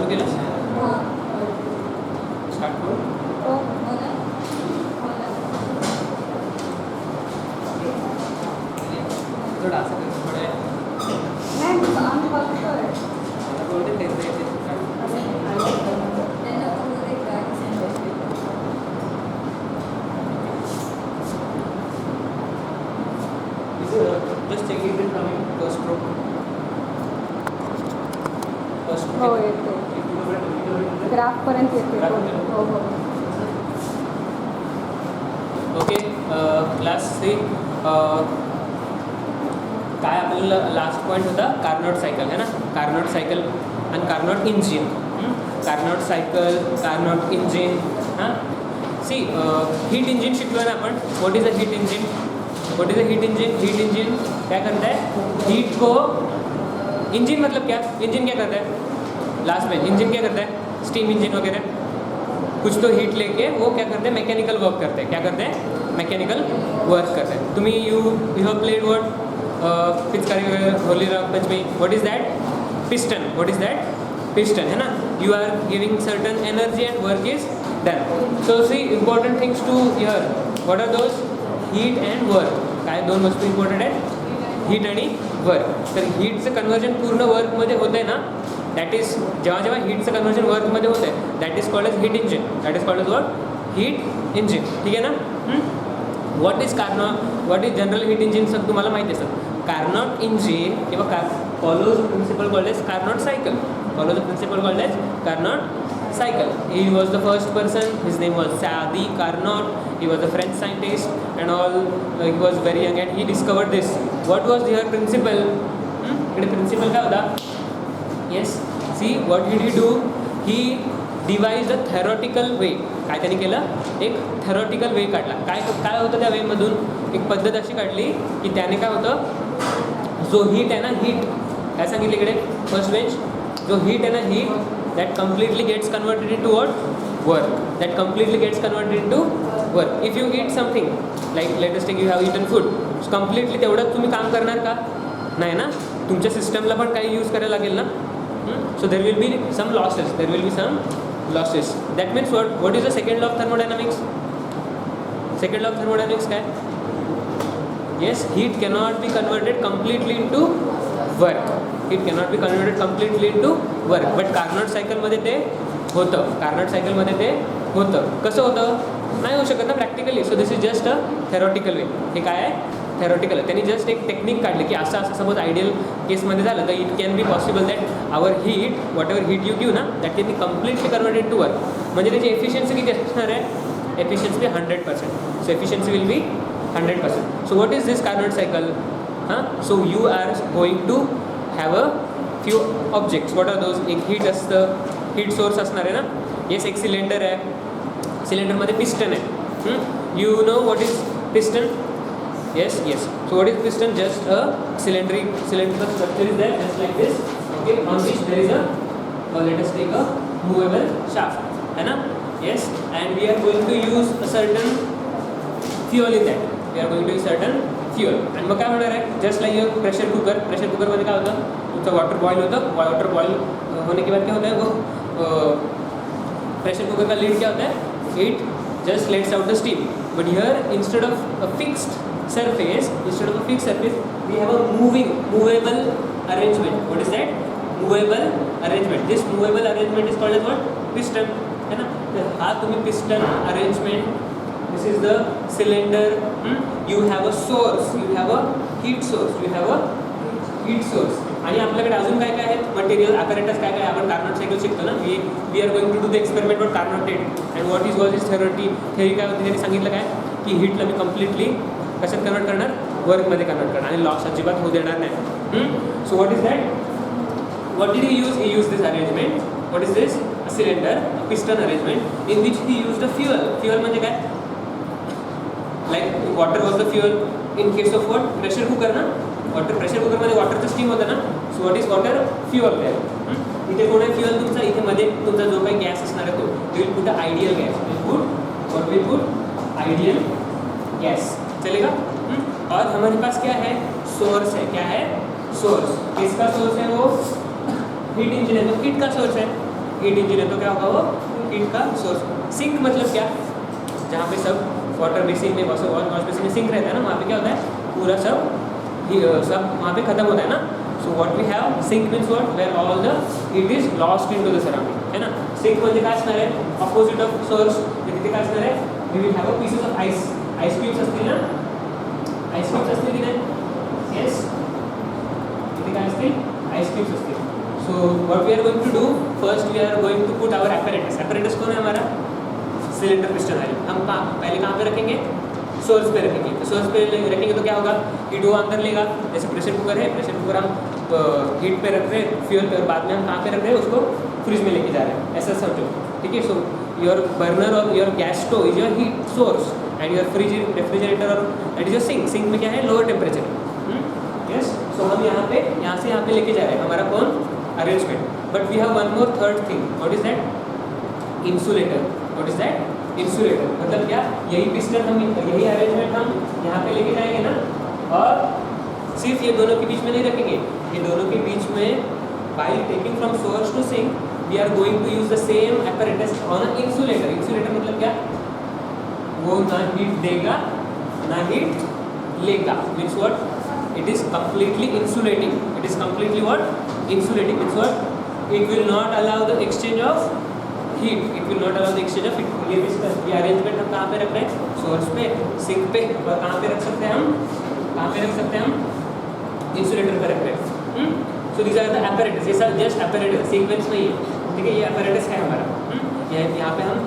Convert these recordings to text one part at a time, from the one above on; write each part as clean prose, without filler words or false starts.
केलंस स्टार्ट करू थोडं असं थोडं बोलते ते just check it in coming first row. हो येते ग्राफपर्यंत येते हो हो ओके क्लास 3 काय आपल्याला लास्ट पॉईंट होता कार्नोट सायकल है ना कार्नोट सायकल आणि Carnot engine Carnot cycle Carnot engine हां सी हीट इंजिन शिकलो ना आपण what is a heat engine what is a heat engine क्या करता है हीट को इंजन मतलब क्या इंजन क्या करता है लास्ट में इंजन क्या करता है स्टीम इंजन वगैरह कुछ तो हीट लेके वो क्या करते हैं मैकेनिकल वर्क करते हैं क्या करते हैं मैकेनिकल वर्क करते हैं तुम्ही यू हैव प्लेड व्हाट पिचकारी Holi Panchami what is that piston what is that piston है ना you are giving certain energy and work is done so see important things to hear what are those heat and work काय दोन वस्तू important आहेत heat आणि work तर हीटचं conversion पूर्ण वर्कमध्ये होतं आहे ना दॅट इज जेव्हा जेव्हा हीटचं कन्व्हर्जन वर्कमध्ये होतं आहे that is called as heat engine that is called as what heat engine ठीक आहे ना what is what is general heat engine sir तुम्हाला माहिती असेल कार्नोट इंजिन किंवा follows principle called as Carnot cycle follows principle called as Carnot cycle. He was the first person. His name was Sadi Carnot. He was a French scientist and all. He was very young and he discovered this. What was their principle? Principle क्या होता? Yes. See, what did he do? He devised a theoretical way. काय त्यांनी केलं? एक theoretical way काढला. काय होतं त्या वेमधून? एक पद्धत अशी काढली की त्याने काय होतं? जो हीट आहे ना हीट काय सांगितलं इकडे फर्स्ट बेंच जो हीट आहे ना heat that completely gets converted into what work that completely gets converted into work if you eat something like let us take you have eaten food so completely तेवढंच तुम्ही काम करणार का नाही ना तुमच्या सिस्टमला पण काही यूज करायला लागेल ना so there will be some losses that means what is the second law of thermodynamics second law of thermodynamics काय yes heat cannot be converted completely into work it cannot be converted completely into work but Carnot सायकलमध्ये ते होतं Carnot सायकलमध्ये ते होतं कसं होतं नाही होऊ शकत ना practically so this is just a theoretical way हे काय आहे थेरॉटिकल त्यांनी जस्ट एक टेक्निक काढली की असं सपोज आयडियल केसमध्ये झालं तर it can be possible that our heat whatever heat you give ना that can be completely converted to work म्हणजे त्याची एफिशियन्सी किती असणार आहे efficiency 100% so efficiency will be 100% so what is this Carnot cycle हां so you are going to have a few objects what are those एक heat असतं heat source असणार आहे ना येस एक सिलेंडर आहे सिलेंडरमध्ये पिस्टन आहे you know what is piston yes so what is piston just a cylindrical structure is there just like this okay on which there is a let us take a movable shaft है ना yes and we are going to use a certain fuel in that we are going to use certain fuel आणि मग काय होणार आहे just like your pressure कुकरमध्ये काय होतं तुमचं वॉटर बॉईल होतं वॉटर बॉईल होने के बाद क्या होता है वो प्रेशर कुकर का लीड क्या होता है it just let's out the steam but here instead of a fixed surface we have a movable arrangement what is that movable arrangement this movable arrangement is called as what piston है ना तर हा तुम्ही piston arrangement this is the cylinder you have a source you have a heat source आणि आपल्याकडे अजून काय काय आहेत मटेरियल apparatus काय काय आपण कार्नोट सायकल शिकतो ना we are going to do the experiment what Carnot did and what is was his theory काय होती त्यांनी सांगितलं काय की हीटला मी कम्प्लिटली कशात कन्वर्ट करणार वर्कमध्ये कन्वर्ट करणार आणि लॉस अजिबात होऊ देणार नाही सो what is that what did he use this arrangement what is this a cylinder piston arrangement in which he use the fuel म्हणजे काय like water was the fuel in case of what pressure cooker ना pressure कुकरमध्ये वॉटरचं steam होतं ना सो what is water fuel that इथे कोण आहे fuel तुमचा इथे मध्ये तुमचा जो काही गॅस असणार आहे तो will put ideal gas will put ideal gas चलेगा और हमारे पास क्या है सोर्स है क्या है सोर्स किसका सोर्स है वो हीट इंजन है तो हीट का सोर्स है हीट इंजन है तो क्या होगा वो हीट का सोर्स। सिंक मतलब क्या, जहाँ पे सब वाटर बेसिन में वॉश बेसिन में सिंक रहता है ना, वहाँ पे क्या होता है पूरा सब वहाँ पे खत्म होता है ना। So what we have sink means what, where all the heat is lost into the surrounding है ना। सिंक म्हणजे काय असणार आहे, ऑपोजिट ऑफ सोर्स, तिथे काय असणार आहे, we will have a pieces of ice cubes असतील ना, आईस क्यूब्स असतील की नाही, येस तिथे काय असतील आईस क्यूब्स असतील। So what we are going to do, first we are going to put our apparatus. Apparatus कौन है हमारा, सिलेंडर पिस्टन ऑयल। हम पहले कहाँ पे रखेंगे, सोर्स पे रखेंगे। तो सोर्स पे रखेंगे तो क्या होगा, हीट वो अंदर लेगा, जैसे प्रेशर कुकर है, प्रेशर कुकर हम हीट पे रख रहे हैं फ्यूल पे, और बाद में हम कहाँ पे रख रहे हैं उसको फ्रिज में लेके जा रहे हैं, ऐसा समझो, ठीक है। सो योर बर्नर और your gas stove is your heat source and your fridge refrigerator और that is your sink. Sink में क्या है, लोअर टेम्परेचर, यस। सो हम यहाँ से यहाँ पे लेके जा रहे हैं, हमारा कौन arrangement. But we have one more third thing, what is that, insulator. What is that, insulator मतलब क्या, यही पिस्टन हम, यही अरेंजमेंट हम यहाँ पे लेके जाएंगे ना, और सिर्फ ये दोनों के बीच में नहीं रखेंगे, ये दोनों के बीच में by taking from source to sink we are going to use the same apparatus on a insulator. Insulator मतलब क्या, वो ना हीट देगा ना हीट लेगा, means what, it is completely insulating, it is completely what, insulating means what, it will not allow the exchange of heat, it will not allow the exchange of heat। ये arrangement हम कहाँ पे रख रहे हैं, source पे, sink पे, और कहाँ पे रख सकते हैं हम, कहाँ पे रख सकते हैं हम, इंसुलेटर पे रख रहे हैं। So these are the apparatus, ये सब जस्ट एपरेटस, सीक्वेंस नहीं है, ठीक है। ये एपरेटस है हमारा, यहाँ पे हम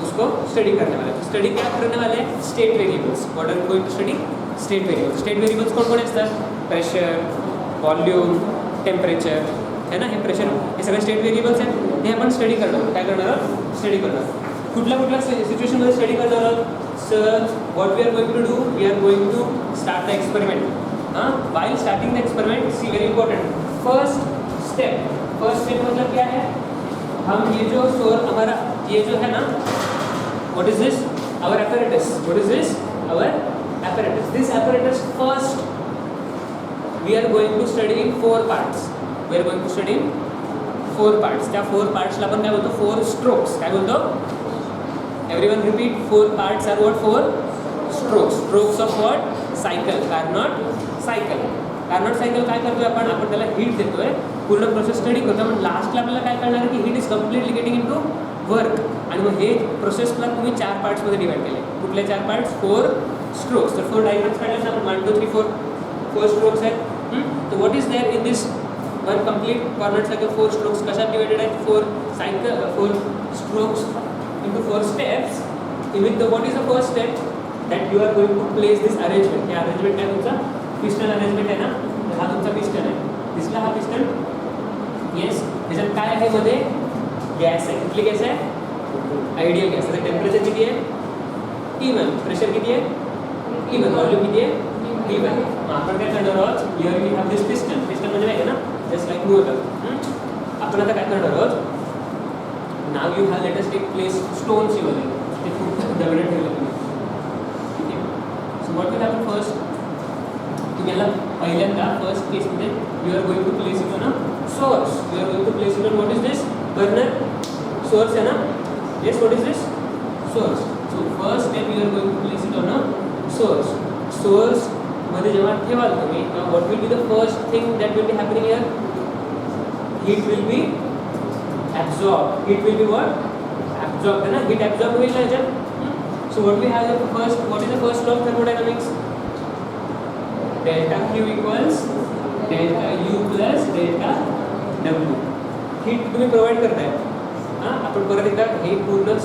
उसको स्टडी करने वाले हैं। स्टडी क्या करने वाले हैं, state variables. What are going to study, state variables. State variables कौन कौन असतात, प्रेशर, वॉल्यूम, टेम्परेचर है ना, हे प्रेशर, हे सगळे स्टेट वेरिएबल्स आहेत, हे आपण स्टडी करणार आहोत। काय करणार आहोत, स्टडी करणार आहोत। कुठल्या सिच्युएशनमध्ये स्टडी करणार आहोत, sir what we are going to do, we are going to start the experiment. While starting the experiment, see very important, first step मतलब क्या है, हम ये जो हमारा ये जो है ना, what is this, our apparatus, what is this, our apparatus, this apparatus first we are going to study in 4 parts, we are going to study in 4 parts। त्या 4 parts ला आपण काय बोलतो, 4 strokes, काय बोलतो, everyone repeat, 4 parts are what, 4 strokes, strokes of what, cycle, Carnot cycle। Carnot cycle काय करतोय आपण त्याला हीट देतोय, पूर्ण प्रोसेस स्टडी करतो, पण लास्टला आपल्याला काय करणार आहे की heat is completely getting into work, आणि मग हे प्रोसेसला तुम्ही 4 पार्ट्समध्ये डिवाइड केले। कुठले 4 पार्ट्स, 4 स्ट्रोक्स। तर 4 डायग्राम्स काढले ना आपण, 1 2 3 4 स्ट्रोक्स आहेत। तो what is there in this one complete Carnot cycle, 4 strokes कशात डिवाइडेड आहेत, 4 strokes into 4 steps. With the what is the first step that you are going to place this arrangement. हे arrangement काय तुमचा piston arrangement आहे ना, तर हा तुमचा पिस्टन आहे, दिसला हा पिस्टन, येस। त्याच्यात काय आहे, मध्ये गॅस आहे, कुठली गॅस आहे, आयडियल गॅस। त्याचं टेम्परेचर किती आहे, T1, प्रेशर किती आहे, T1, वॉल्यूम किती आहे, T1। मग आपण काय करणार आहोत, here we have this piston, piston म्हणजे काय ना, जस्ट लाईक मोटर। आपण आता काय करणार आहोत, now you have let us take place stones your, ते खूप दगड ठेवले तुम्ही, ठीक आहे। So what will happen first, तुम्हाला पहिल्यांदा फर्स्ट केसमध्ये you are going to place it on a source, you are going to place it on what is this, burner, source है ना, yes, what is this, source। so first step you are going to place it on a source मध्ये जेव्हा ठेवाल तुम्ही, what will be the first thing that will be happening here, heat will be absorbed, heat will be what, absorbed है ना, heat absorbed होईल ना याच्यात। so what we have the first, what is the first law of thermodynamics, delta Q equals delta U plus delta W। heat तुम्ही provide करताय, आपण परत एकदा हे पूर्ण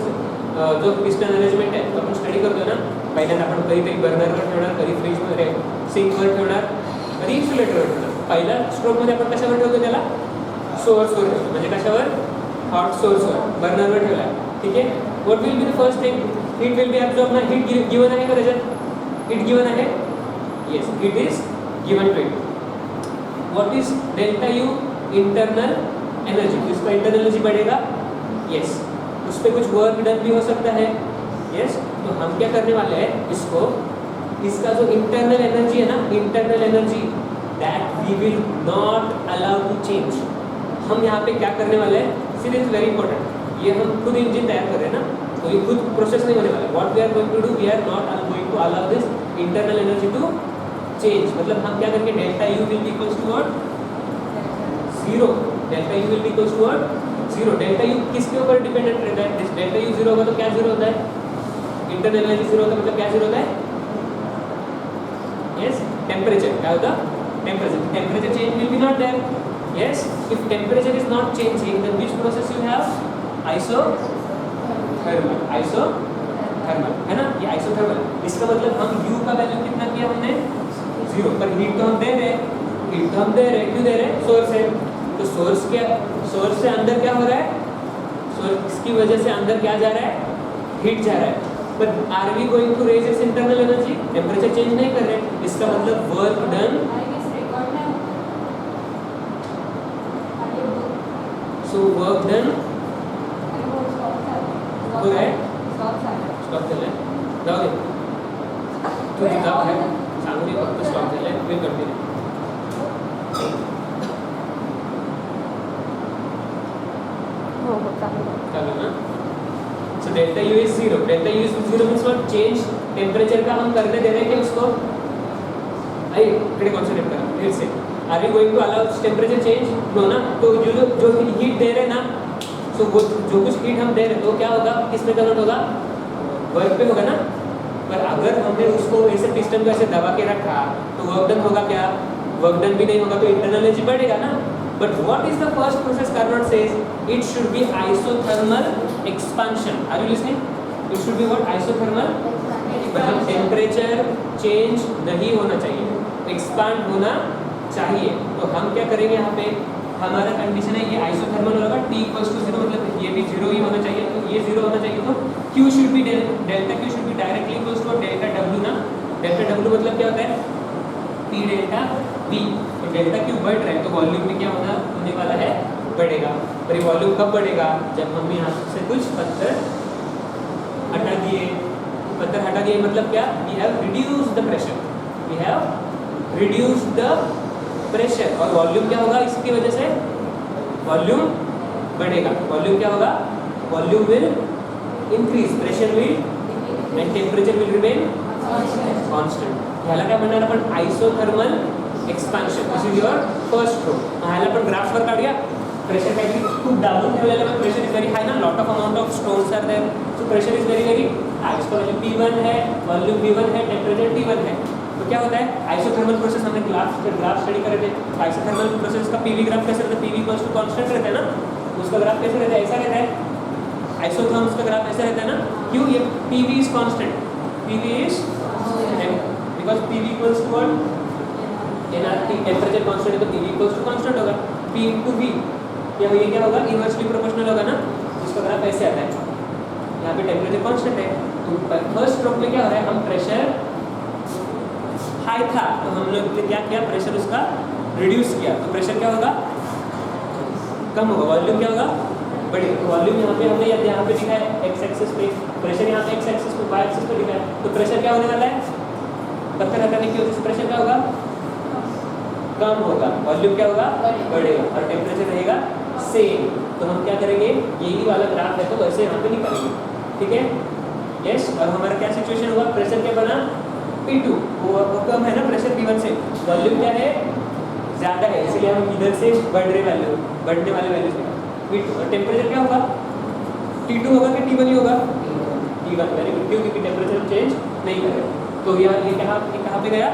जो पिस्टन अरेंजमेंट आहे तो आपण स्टडी करतो ना, पहिल्यांदा आपण कधीतरी बर्नरवर ठेवणार, कधी फ्रीजमध्ये, सिंकवर ठेवणार, कधी इन्सुलेटरवर ठेवणार। पहिल्या स्ट्रोकमध्ये आपण कशावर ठेवतो, त्याला सोर्सवर ठेवतो, म्हणजे कशावर, हॉट सोर्सवर, बर्नरवर ठेवला, ठीक आहे। What will be the first thing, heat will be absorb ना, हीट गिवन आहे का त्याच्यात, हीट गिवन आहे, yes, heat is given to it. What is delta U, internal energy, इसका इंटरनल एनर्जी बढ़ेगा, यस, उस पर कुछ वर्क डन भी हो सकता है, यस। तो हम क्या करने वाले हैं, इसको, इसका जो इंटरनल एनर्जी है ना, internal energy that we will not allow to change, हम यहाँ पे क्या करने वाले हैं, see this is very important, ये हम खुद इंजन तैयार कर रहे हैं ना, तो ये खुद प्रोसेस नहीं होने वाला। What we are going to do, we are not going to allow this internal energy to change. मतलब हम क्या करेंगे, delta U will be equals to what, zero. Delta U will be equals to what, zero. Delta U किसके ऊपर dependent रहता है, this delta U zero होगा तो क्या जीरो होता है, इंटरनल एनर्जी जीरो होता है, मतलब क्या जीरो होता है, yes temperature, क्या होगा, temperature change will be not there, yes, if temperature is not changing then which process you have, isothermal है ना, ये isothermal। इसका मतलब हम u का वैल्यू कितना किया हमने, जीरो, पर हीट तो हम दे रहे हैं, क्यों दे रहे हैं, सोर्स है, तो सोर्स से अंदर क्या हो रहा है, सोर्स की वजह से अंदर क्या जा रहा है, हीट जा रहा है। But are we going to raise its internal energy? Temperature change नहीं कर रहे, इसका मतलब work done, so work done हो रहा है, स्टॉप कर ले, जाओगे तू जाओ है सांगली फक्त स्टॉप कर ले, फिर कंटिन्यू। हो चालू ना, so delta u is zero, delta u is zero means what, change temperature का हम करने दे रहे हैं कि उसको, आइए इकडे कॉन्सेंट्रेट करा फिर से, are we going to allow temperature change, no ना, तो जो हीट दे रहे ना, सो वो जो कुछ हीट हम दे रहे तो क्या होगा, किस में कन्वर्ट होगा, वर्क पे होगा ना। पर अगर हमने उसको ऐसे पिस्टन को ऐसे दबा के रखा तो वर्क डन होगा क्या, वर्क डन भी नहीं होगा, तो इंटरनल एनर्जी बढ़ेगा ना। But what is the first process Carnot says? It should be isothermal expansion. Are you listening? It should be what? Isothermal. मतलब टेम्परेचर चेंज नहीं होना चाहिए, एक्सपांड होना चाहिए। तो हम क्या करेंगे, यहाँ पे हमारा कंडीशन है ये आइसोथर्मल होगा, T इक्वल्स टू जीरो, मतलब ये भी जीरो ही होना चाहिए, तो ये जीरो होना चाहिए, तो Q should be delta Q should be directly equals to delta W ना। डेल्टा W मतलब क्या होता है, P डेल्टा V। तो डेल्टा Q बढ़ रहा है तो वॉल्यूम में क्या होने वाला है, बढ़ेगा। पर ये वॉल्यूम कब बढ़ेगा, जब हम यहाँ से कुछ पत्थर हटा दिए। पत्थर हटा दिए मतलब क्या, we have reduced the pressure, we have reduced the pressure, और वॉल्यूम क्या होगा, इसकी वजह से वॉल्यूम बढ़ेगा। वॉल्यूम क्या होगा, volume will increase, pressure will and temperature will remain constant. ह्याला काय म्हणणार आपण, isothermal expansion. This is your first row. ह्याला आपण ग्राफ वर काढूया। प्रेशर काहीतरी खूप दाबून ठेवलेलं, पण प्रेशर इज व्हेरी हाय ना, lot of amount of stones are there, so pressure is very very high. इसका मतलब P1 है, वॉल्यूम V1 है, टेम्परेचर T1 है। तो क्या होता है, आइसोथर्मल प्रोसेस, हमने ग्राफ स्टडी करे थे, आइसोथर्मल प्रोसेस का पीवी ग्राफ कैसे रहता है, पीवी इक्वल्स टू कांस्टेंट रहता है ना, उसका ग्राफ कैसे रहता है, ऐसा रहता है। आइसोथर्म्स का ग्राफ ऐसा रहता है ना, क्यों, ये PV is constant, PV is because PV equals to what, NRT, temperature constant है तो पीवी इक्वल्स टू कांस्टेंट होगा, P इनटू V, ये क्या होगा, इनवर्सली प्रोपोर्शनल होगा ना। इसका ग्राफ ऐसे आता है, यहाँ पे टेम्परेचर कांस्टेंट है, तो फर्स्ट स्ट्रोक में क्या हो रहा है, हम प्रेशर हाई था तो हम लोग ने क्या किया, प्रेशर उसका रिड्यूस किया, तो प्रेशर क्या होगा, कम होगा, वॉल्यूम क्या होगा, बढ़ेगा। तो वॉल्यूम यहाँ पे हमने यहाँ पे लिखा है एक्स एक्सिस पे, प्रेशर यहाँ पे एक्स एक्सिस पे, वाई एक्सिस पे लिखा है, तो प्रेशर क्या होने वाला है, पत्थर हटाने की वजह से प्रेशर क्या होगा, कम होगा, वॉल्यूम क्या होगा, बढ़ेगा, और टेम्परेचर रहेगा सेम। तो हम क्या करेंगे, यही वाला ग्राफ है तो वैसे यहाँ पे निकालेंगे, ठीक है, यस। और हमारा क्या सिचुएशन होगा, प्रेशर क्या बना, P2, वो कम है ना प्रेशर P1 से, वॉल्यूम क्या है, ज़्यादा है, इसलिए हम इधर से बढ़ने वाले वैल्यू से P2, और टेम्परेचर क्या होगा, T2 होगा कि T1 ही होगा, T1, वेरी गुड, क्योंकि टेम्परेचर चेंज नहीं करेगा। तो यार ये कहाँ पे गया,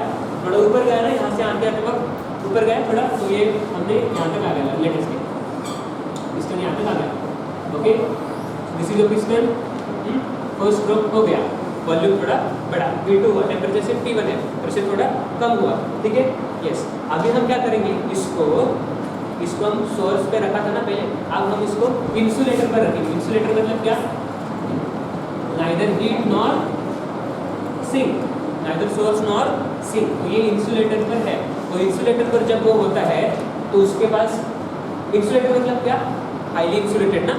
थोड़ा ऊपर गया ना, यहाँ से आते वक्त ऊपर गया थोड़ा, तो ये हमने यहाँ तक आ गया, लेटेस्ट पिस्टन यहाँ तक आ गया, okay. This is a piston, first drop हो गया, वॉल्यूम थोड़ा बढ़ा, P2 हुआ, टेम्परेचर से T1 है, प्रेशर थोड़ा कम हुआ, ठीक है, यस। अभी हम क्या करेंगे, इसको हम सोर्स पे रखा था ना पहले, अब हम इसको इंसुलेटर पर रखेंगे। इंसुलेटर मतलब क्या, neither heat nor sink, neither source nor sink, तो ये इंसुलेटर पर है। तो इंसुलेटर पर जब वो होता है तो उसके पास, इंसुलेटर मतलब क्या, हाईली इंसुलेटेड ना,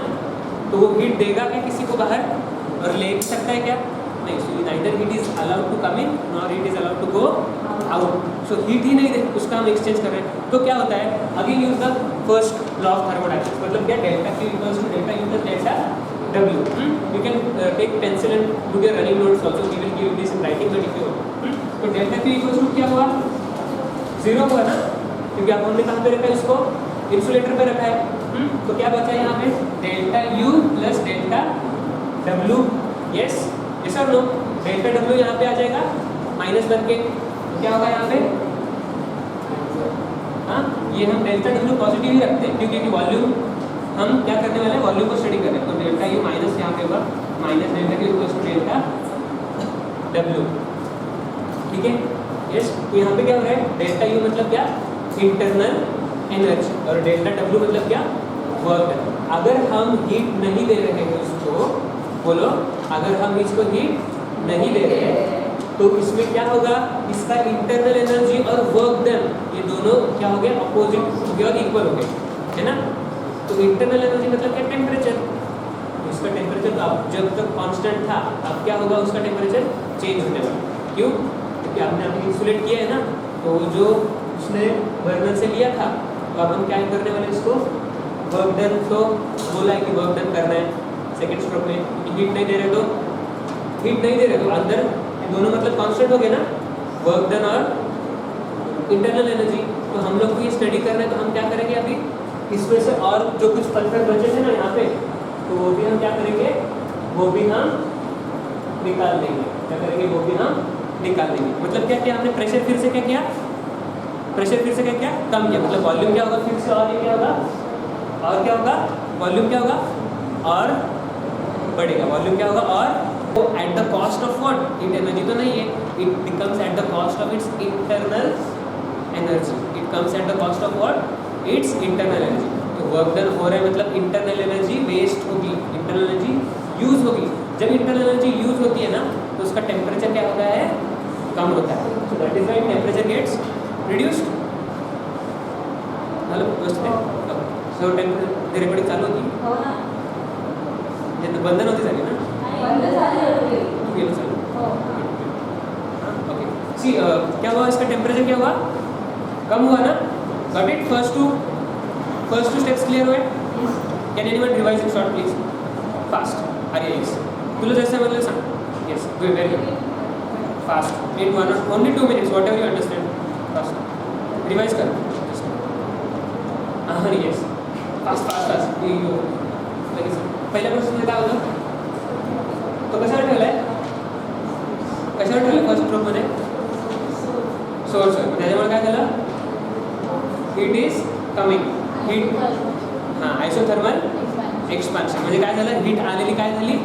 तो वो हीट देगा क्या किसी को बाहर, और ले सकता है क्या, नहीं, so neither heat is allowed to come in nor heat is allowed to go out, so heat ही नहीं दे, उसका हम एक्सचेंज कर रहे हैं। तो क्या होता है, again use the first law of thermodynamics, मतलब क्या, delta Q equals to delta U plus delta W। You can take pencil and do your running notes also, we will give this in writing but if you, तो delta Q equals to क्या हुआ, 0 हुआ ना, क्योंकि अब हमने कहाँ पे रखा है इसको, इंसुलेटर पे रखा है। तो क्या बचा यहाँ पे, delta U plus delta W, yes yes और नो, डेल्टा W यहाँ पे आ जाएगा माइनस बन के, क्या होगा यहाँ पे, हाँ ये हम डेल्टा W पॉजिटिव ही रखते हैं क्योंकि वॉल्यूम हम क्या करने वाले हैं, वॉल्यूम को स्टडी कर रहे हैं। तो डेल्टा U माइनस यहाँ पे होगा, minus delta Q equals to delta W, ठीक है, यस। तो यहाँ पे क्या हो रहा है, डेल्टा U मतलब क्या, इंटरनल एनर्जी, और डेल्टा W मतलब क्या, वर्क। अगर हम हीट नहीं दे रहे हैं इसको, बोलो, अगर हम इसको हीट नहीं दे रहे हैं तो इसमें क्या होगा, इसका इंटरनल एनर्जी और वर्क डन ये दोनों क्या हो गया, अपोजिट हो गया और इक्वल हो गए, है ना। तो इंटरनल एनर्जी मतलब क्या, टेम्परेचर, इसका टेम्परेचर तो अब जब तक कांस्टेंट था, अब क्या होगा, उसका टेम्परेचर चेंज होने वाला, क्यों, क्योंकि आपने अभी इंसुलेट किया है ना, तो जो उसने बर्नर से लिया था, तो अब हम क्या करने वाले इसको, वर्क डन, तो बोला है कि वर्क डन करना है सेकेंड स्ट्रोक में, हीट नहीं दे रहे तो, हीट नहीं दे रहे तो अंदर दोनों मतलब कांस्टेंट हो गए ना, वर्क डन और इंटरनल एनर्जी। तो हम लोग को ये स्टडी करना है, तो हम क्या करेंगे अभी, इसमें से और जो कुछ पत्थर बचे थे ना यहाँ पे, तो वो भी हम क्या करेंगे, वो भी हम निकाल देंगे, क्या करेंगे, वो भी हम निकाल देंगे। मतलब क्या किया हमने, प्रेशर फिर से क्या किया, प्रेशर फिर से क्या किया, कम किया, मतलब वॉल्यूम क्या होगा फिर से, और ये क्या होगा, और क्या होगा, वॉल्यूम क्या होगा, और बढ़ेगा, वॉल्यूम क्या होगा, और तो at the cost of what, heat energy तो नहीं है, it becomes at the cost of its internal energy, it comes at the cost of what, it's internal energy. तो वर्क डन हो रहा है मतलब इंटरनल एनर्जी वेस्ट होगी, internal energy use होगी। जब इंटरनल एनर्जी यूज होती है ना, तो उसका टेम्परेचर क्या होता है, कम होता है, so that is why temperature gets reduced. Hello दोस्तों, सो टेम्परेचर रिकॉर्डिंग चालू होती, ये तो बंद नव्हती झाली ना, ओके, सी क्या हुआ, इसका टेम्परेचर क्या हुआ, कम हुआ ना, got it, first two steps clear हुए। Can anyone revise it short please, fast, अरे यस, तुला जैसे मतलब सांग, yes good, very good, fast, in only 2 minutes, whatever you understand, fast revise कर, हाँ यस, फास्ट फास्ट फास्ट, लगेच पहिल्या प्रश्न काय होतं, तो कशावर ठेवलाय, कशावर ठेवलाय फर्स्ट स्ट्रोकमध्ये, सोर्सवर, त्याच्यामुळे काय झालं, हीट इज कमिंग, हीट, हां आयसोथर्मल एक्सपान्शन, म्हणजे काय झालं, हीट आलेली काय झाली,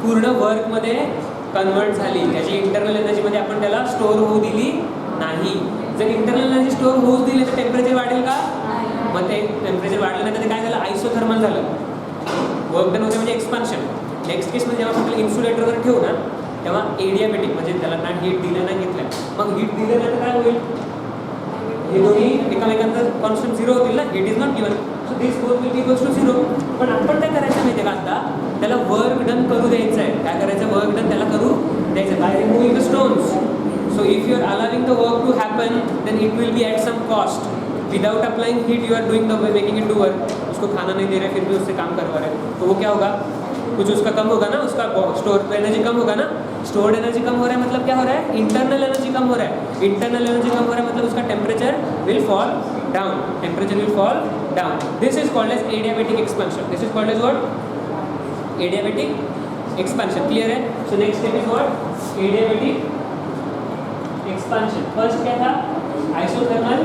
पूर्ण वर्कमध्ये कन्वर्ट झाली, त्याची इंटरनल एनर्जीमध्ये आपण त्याला स्टोअर होऊ दिली नाही। जर इंटरनल एनर्जी स्टोअर होऊच दिली तर टेम्परेचर वाढेल का, मग ते टेम्परेचर वाढलं नाही तर ते काय झालं, आयसोथर्मल झालं, वर्क डन होते म्हणजे एक्सपान्शन। नेक्स्ट केसमध्ये जेव्हा आपण इन्सुलेटरवर ठेवू ना, तेव्हा एडियाबॅटिक म्हणजे त्याला ना हीट दिलं नाही घेतलं, मग हीट दिलं नाही तर काय होईल, हे दोन्ही एकामेकांचा कॉन्स्टंट 0 होतील ना, heat is not given, so this both will be equals to 0। पण आपण काय करायचं माहिती आहे का, आता त्याला वर्क डन करू द्यायचं आहे, काय करायचं, वर्क डन त्याला करू द्यायचं by removing the stones. So if you are allowing the work to happen, then it will be at some cost, without applying heat you are doing the making it do work, उसको खाना नहीं दे रहे फिर भी उससे काम करवा रहे, तो वो क्या होगा, कुछ उसका कम होगा ना, उसका स्टोर एनर्जी कम होगा ना, स्टोर्ड एनर्जी कम हो रहा है मतलब क्या हो रहा है, इंटरनल एनर्जी कम हो रहा है, इंटरनल एनर्जी कम हो रहा है मतलब उसका temperature will fall down, temperature will fall down, this is called as adiabatic expansion, this is called as what, adiabatic expansion, clear है। So next step is what, adiabatic expansion. First क्या था, isothermal,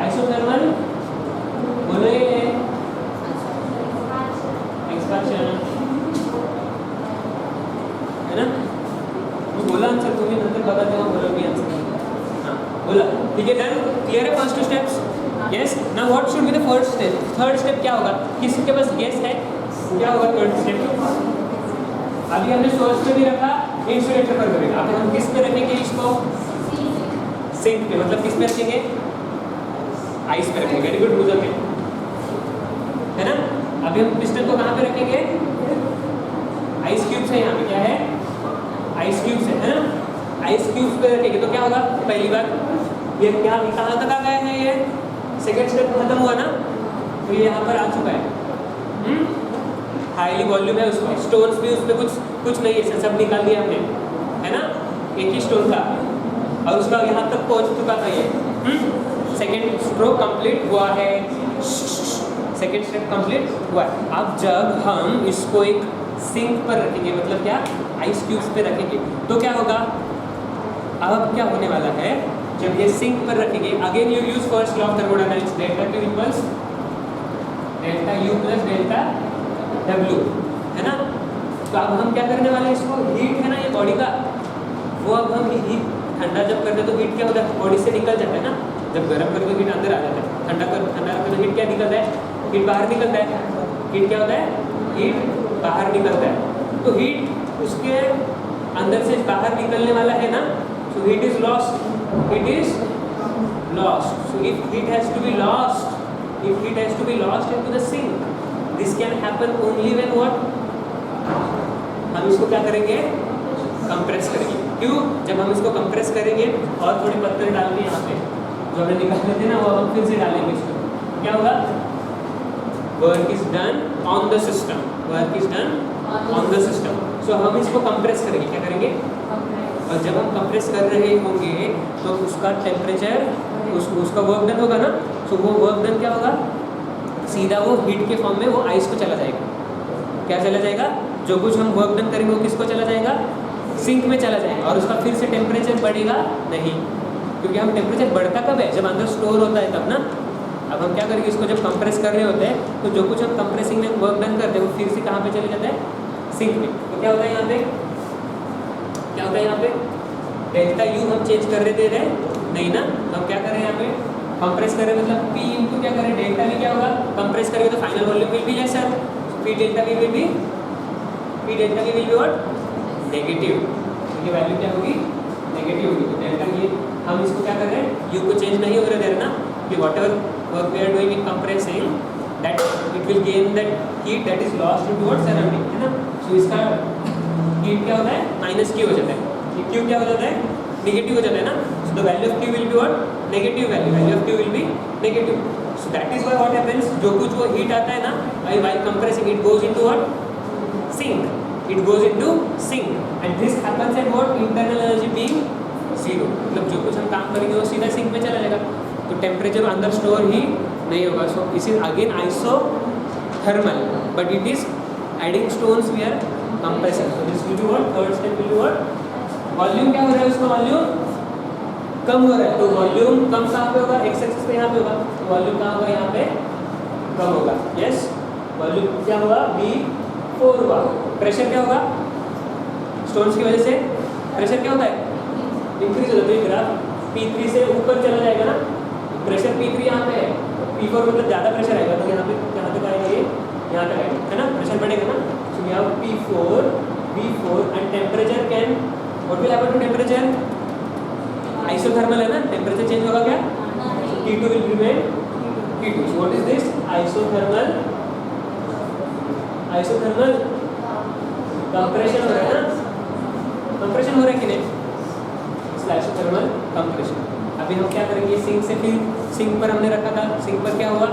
isothermal बोलो expansion, है ना, मी बोला answer, तुम्ही नंतर बघा तेव्हा बोला मी आंसर, हां बोला, ठीक है, डन, क्लियर है first 2 steps, yes. Now what should be the first step, third step क्या होगा, किसी के पास गेस है क्या होगा थर्ड स्टेप, अभी हमने सोर्स पे भी रखा, इंसुलेटर पर भी रखा, अब हम किस पे रखेंगे इसको, सिंक पे, मतलब किस पे रखेंगे, आइस पे रखेंगे, वेरी गुड, लूजर पे, है ना। अभी हम पिस्टन को कहाँ पे रखेंगे, आइस क्यूब्स है यहाँ पे, क्या है, आइस क्यूब्स है ना, आइस क्यूब्स पे रखेंगे तो क्या होगा? पहली बार ये क्या कहाँ तक आ गया है? ये सेकेंड स्टेप खत्म हुआ ना, तो ये यहाँ पर आ चुका है। हाईली वॉल्यूम है उसमें, स्टोन्स भी उसमें कुछ नहीं है, सब निकाल दिया हमने, है ना? एक ही स्टोन था और उसका यहाँ तक पहुँच चुका था ये। सेकेंड स्ट्रोक कंप्लीट हुआ है, सेकेंड स्टेप कंप्लीट हुआ है। अब जब हम इसको एक सिंक पर रखेंगे, मतलब क्या, आइस क्यूब्स पे रखेंगे, तो क्या होगा? अब क्या होने वाला है? जब ये सिंक पर रखेंगे, again you use first law of thermodynamics, delta Q equals delta U plus delta W, है ना? तो अब हम क्या करने वाले हैं? इसको हीट है ना ये बॉडी का, वो अब हम हीट ठंडा जब करते हैं तो हीट क्या होता है? बॉडी से निकल जाता है ना, जब गर्म करते तो हीट अंदर आ जाता है, ठंडा करते तो हीट क्या निकलता है? हीट बाहर निकलता है। हीट क्या होता है? हीट बाहर निकलता है। तो हीट उसके अंदर से बाहर निकलने वाला है ना, so heat is lost, it is lost. So if heat has to be lost into the sink, this can happen only when what? हम इसको क्या करेंगे? कंप्रेस करेंगे। क्यों? जब हम इसको कंप्रेस करेंगे और थोड़े पत्थर डालेंगे यहाँ पे, जो हमने निकाले थे ना, वो हम फिर से डालेंगे इसको, क्या होगा? Work is done on the system, work is done on the system. So हम इसको कंप्रेस करेंगे, क्या करेंगे? और जब हम कंप्रेस कर रहे होंगे तो उसका टेम्परेचर, उसका वर्क डन होगा ना, तो वो वर्क डन क्या होगा? सीधा वो हीट के फॉर्म में वो आइस को चला जाएगा। क्या चला जाएगा? जो कुछ हम वर्क डन करेंगे वो किसको चला जाएगा? सिंक में चला जाएगा, और उसका फिर से टेम्परेचर बढ़ेगा नहीं, क्योंकि हम टेम्परेचर बढ़ता कब है? जब अंदर स्टोर होता है तब ना। अब हम क्या करेंगे? इसको जब कंप्रेस कर रहे होते हैं तो जो कुछ हम कंप्रेसिंग में वर्क डन करते हैं वो फिर से कहाँ पे चले जाता है? सिंक में। तो क्या होता है यहाँ पे? क्या होता है यहाँ पे? डेल्टा U हम चेंज कर रहे थे नहीं ना, तो हम क्या कर रहे हैं यहाँ पे? कंप्रेस कर रहे हैं, मतलब P इंटू क्या करें? डेल्टा V क्या होगा? कंप्रेस करेंगे तो final volume will be lesser, P delta V will be what? Negative. ये वैल्यू क्या होगी? नेगेटिव होगी। तो डेल्टा ये हम इसको क्या कर रहे हैं? U को चेंज नहीं हो रहा दे रहे ना, कि whatever work we are doing in compressing, that it will gain that heat that is lost in towards surrounding, है ना? सो इसका हीट क्या होता है? माइनस Q हो जाता है। Q क्या हो जाता है? नेगेटिव हो जाता है ना। So the value of Q will be what? Negative value of Q will be negative. So that is why what happens, जो कुछ वो हीट आता है ना, while compressing, it goes into what? Sink. It goes into sink, and this happens at what? Internal energy being zero. मतलब जो कुछ हम काम करेंगे वो सीधा सिंक में चला जाएगा, तो टेम्परेचर अंदर स्टोर ही नहीं होगा। So it is again isothermal, but it is adding stones we are compressing. So this will be what? Third step will be what? Volume क्या हो रहा है? उसका वॉल्यूम कम हो रहा है, तो वॉल्यूम कम कहाँ पे होगा? एक्स एक्सिस पे यहाँ पे होगा, तो वॉल्यूम कहाँ होगा? यहाँ पे कम होगा। यस, वॉल्यूम क्या होगा? V4 होगा। प्रेशर क्या होगा? स्टोन्स की वजह से प्रेशर क्या होता है? इंक्रीज हो जाता है। ग्राफ P3 से ऊपर चला जाएगा ना, प्रेशर P3 यहाँ पे है, P4 मतलब ज़्यादा प्रेशर आएगा, तो यहाँ पे कहाँ तक आएगा? ये यहाँ तक आएगा, है ना? प्रेशर बढ़ेगा ना। So we have P4, V4 and temperature can, what will happen to temperature? Isothermal है ना, टेम्परेचर चेंज होगा क्या? T2 will remain T2. So what is this? Isothermal compression हो रहा है ना, कंप्रेशन हो रहा है कि नहीं? Isothermal compression. अभी हम क्या करेंगे? सिंक से, फिर सिंक पर हमने रखा था, सिंक पर क्या हुआ?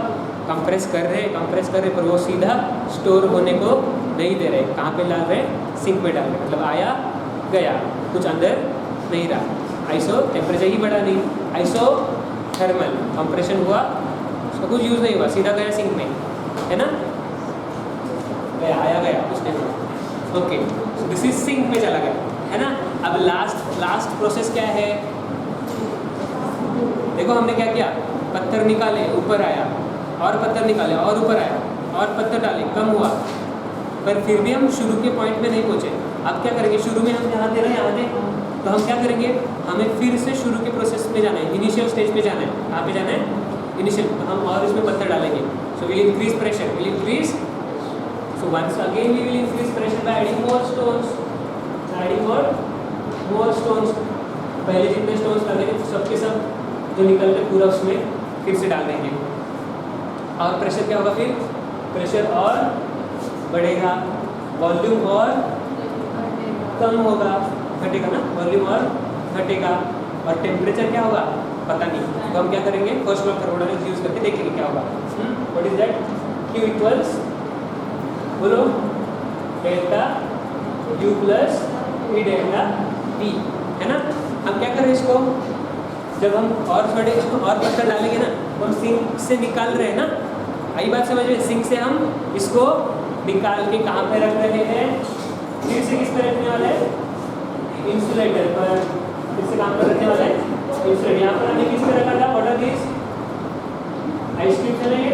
कंप्रेस कर रहे पर वो सीधा स्टोर होने को नहीं दे रहे। कहाँ पे डाल रहे? सिंक में डाल रहे, मतलब आया गया, कुछ अंदर नहीं रहा। आइसो टेम्परेचर ही बढ़ा नहीं, आइसोथर्मल कंप्रेशन हुआ, उसका कुछ यूज़ नहीं हुआ, सीधा गया सिंक में, है ना? गया, आया गया, कुछ नहीं हुआ। Okay, so this is sink में चला गया, है ना? अब लास्ट प्रोसेस क्या है? देखो हमने क्या किया? पत्थर निकाले, ऊपर आया, और पत्थर निकाले, और ऊपर आया, और पत्थर डाले, कम हुआ, पर फिर भी हम शुरू के पॉइंट में नहीं पहुंचे। अब क्या करेंगे? शुरू में हम यहाँ थे ना, यहाँ थे, तो हम क्या करेंगे? हमें फिर से शुरू के प्रोसेस में जाना है, इनिशियल स्टेज में जाना है। कहाँ पे जाना है? इनिशियल। तो हम और इसमें पत्थर डालेंगे, so will increase pressure, will increase. So once again we will increase pressure by adding more stones. Adding more stones. पहले जितने stones लगे थे सबके सब जो निकल के पूरा उसमें फिर से डाल देंगे। और प्रेशर क्या होगा? फिर प्रेशर और बढ़ेगा, वॉल्यूम और कम होगा, घटेगा ना, वॉल्यूम और घटेगा और टेम्परेचर क्या होगा पता नहीं, तो हम क्या करेंगे first law of thermodynamics use करके देखेंगे क्या होगा। What is that, Q equals बोलो delta U plus P delta T, है ना। हम क्या करें इसको, जब हम और पत्थर डालेंगे ना तो हम सिंक से निकाल रहे हैं ना, आई बात समझ में, सिंक से हम इसको निकाल के कहाँ पे रख रहे हैं, फिर से किस पे रखने वाले हैं, इंसुलेटर पर, फिर से कहाँ पर रखने वाला है इंसुलेटर। यहाँ पर हमने किस पे रखा था, व्हाट आर दिस, आइसक्रीम चलेंगे,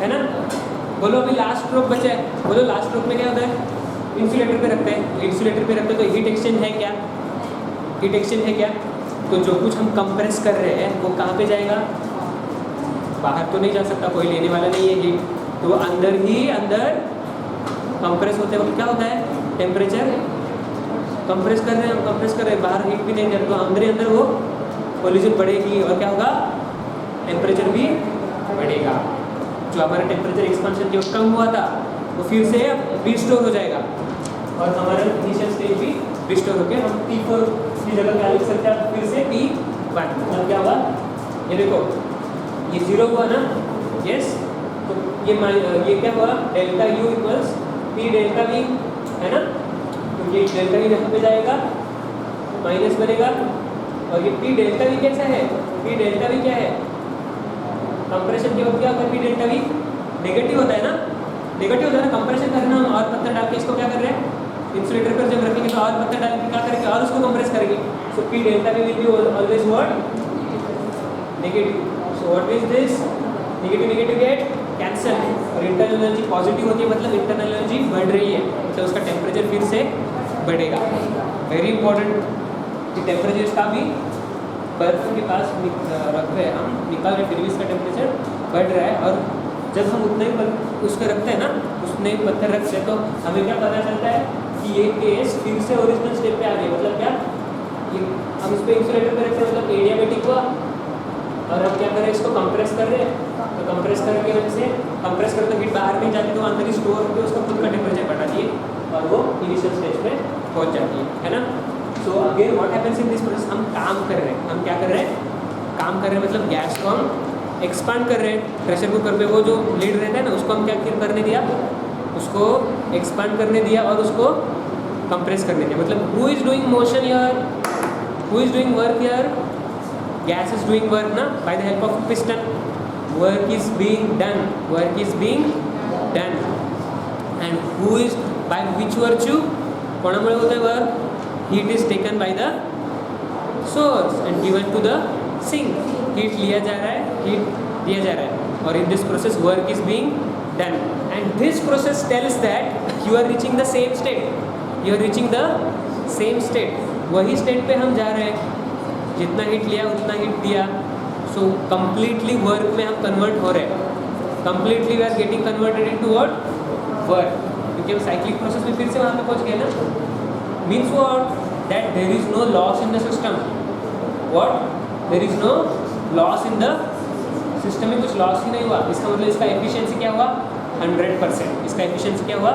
है ना। बोलो अभी लास्ट स्ट्रोक बचा है, बोलो लास्ट स्ट्रोक में क्या होता है, इंसुलेटर पे रखते हैं, इंसुलेटर पे रखते हैं तो हीट एक्सचेंज है क्या, हीट एक्सचेंज है क्या, तो जो कुछ हम कंप्रेस कर रहे हैं वो कहाँ पे जाएगा, बाहर तो नहीं जा सकता, कोई लेने वाला नहीं है हीट, तो अंदर ही अंदर कंप्रेस होते वक्त क्या होता है, टेम्परेचर कंप्रेस कर रहे हैं, हम कंप्रेस कर रहे हैं, बाहर हीट भी नहीं जा रहा, तो अंदर ही अंदर वो कोलिजन बढ़ेगी और क्या होगा, टेम्परेचर भी बढ़ेगा। जो हमारा टेम्परेचर एक्सपांशन जो कम हुआ था वो फिर से रिस्टोर हो जाएगा और हमारा इनिशियल स्टेज भी रिस्टोर होकर हम T4 की जगह क्या लिख सकते हैं, फिर से T1, मतलब क्या हुआ, ये देखो ये 0 हुआ ना, यस, तो ये क्या हुआ, delta U equals P delta V, है ना, तो ये डेल्टा V यहाँ पे जाएगा, माइनस बनेगा, और ये P डेल्टा V कैसा है, P डेल्टा V क्या है, कंप्रेशन के वक्त क्या होता है, P डेल्टा V नेगेटिव होता है ना, नेगेटिव होता है ना, कंप्रेशन करना हम और पत्थर डाल के इसको क्या कर रहे हैं, इंसुलेटर पर जब रखेंगे तो और पत्थर डाल के क्या करेंगे और उसको कंप्रेस करेंगे, सो P delta V will be always what, negative, so what is this, negative negative get cancel, और इंटरनल एनर्जी पॉजिटिव होती है मतलब इंटरनल एनर्जी बढ़ रही है, तो उसका टेम्परेचर फिर से बढ़ेगा। वेरी इंपॉर्टेंट कि टेम्परेचर इसका भी बर्फ के पास रख रहे हैं, हम निकाल रहे फिर भी इसका टेम्परेचर बढ़ रहा है, और जब हम उतना ही उसको रखते हैं ना, उतने ही पत्थर रखते हैं तो हमें क्या पता चलता है कि ये केस फिर से ओरिजिनल स्टेप पे आ गया, मतलब क्या, ये हम इस पर इंसुलेटर पे रखते हैं मतलब एडियाबेटिक हुआ, और हम क्या कर रहे हैं इसको कंप्रेस कर रहे हैं, तो कंप्रेस करने की वजह से कंप्रेस करते तो हीट बाहर नहीं जाती, तो अंदर ही स्टोर होकर उसका खुद का टेम्परेचर बढ़ा दिए और वो इनिशियल स्टेज पे पहुंच जाती है ना। So again what happens in this process, हम काम कर रहे हैं, हम क्या कर रहे हैं, काम कर रहे हैं मतलब गैस को हम एक्सपांड कर रहे हैं, प्रेशर कुकर पे वो जो लीड रहता है ना उसको हम क्या करने दिया, उसको एक्सपांड करने दिया और उसको कंप्रेस करने दिया, मतलब who is doing motion here, who is doing work here, gas is doing work ना, by the help of piston, work is being done, work is being done, and who is by which virtue, कोणामुळे होतं आहे work, heat is taken by the source and given to the sink, heat लिया जा रहा है, heat दिया जा रहा है, और in this process work is being done, and this process tells that you are reaching the same state, you are reaching the same state, वही स्टेट पे हम जा रहे हैं, जितना हीट लिया उतना हीट दिया, सो कंप्लीटली वर्क में हम कन्वर्ट हो रहे हैं, completely we are getting converted into what, work, क्योंकि हम साइक्लिक प्रोसेस में फिर से वहाँ पे पहुँच गए ना, means what, that there is no loss in the system, what, there is no loss in the system, में कुछ लॉस ही नहीं हुआ, इसका मतलब इसका एफिशिएंसी क्या हुआ, 100%, इसका एफिशिएंसी क्या हुआ,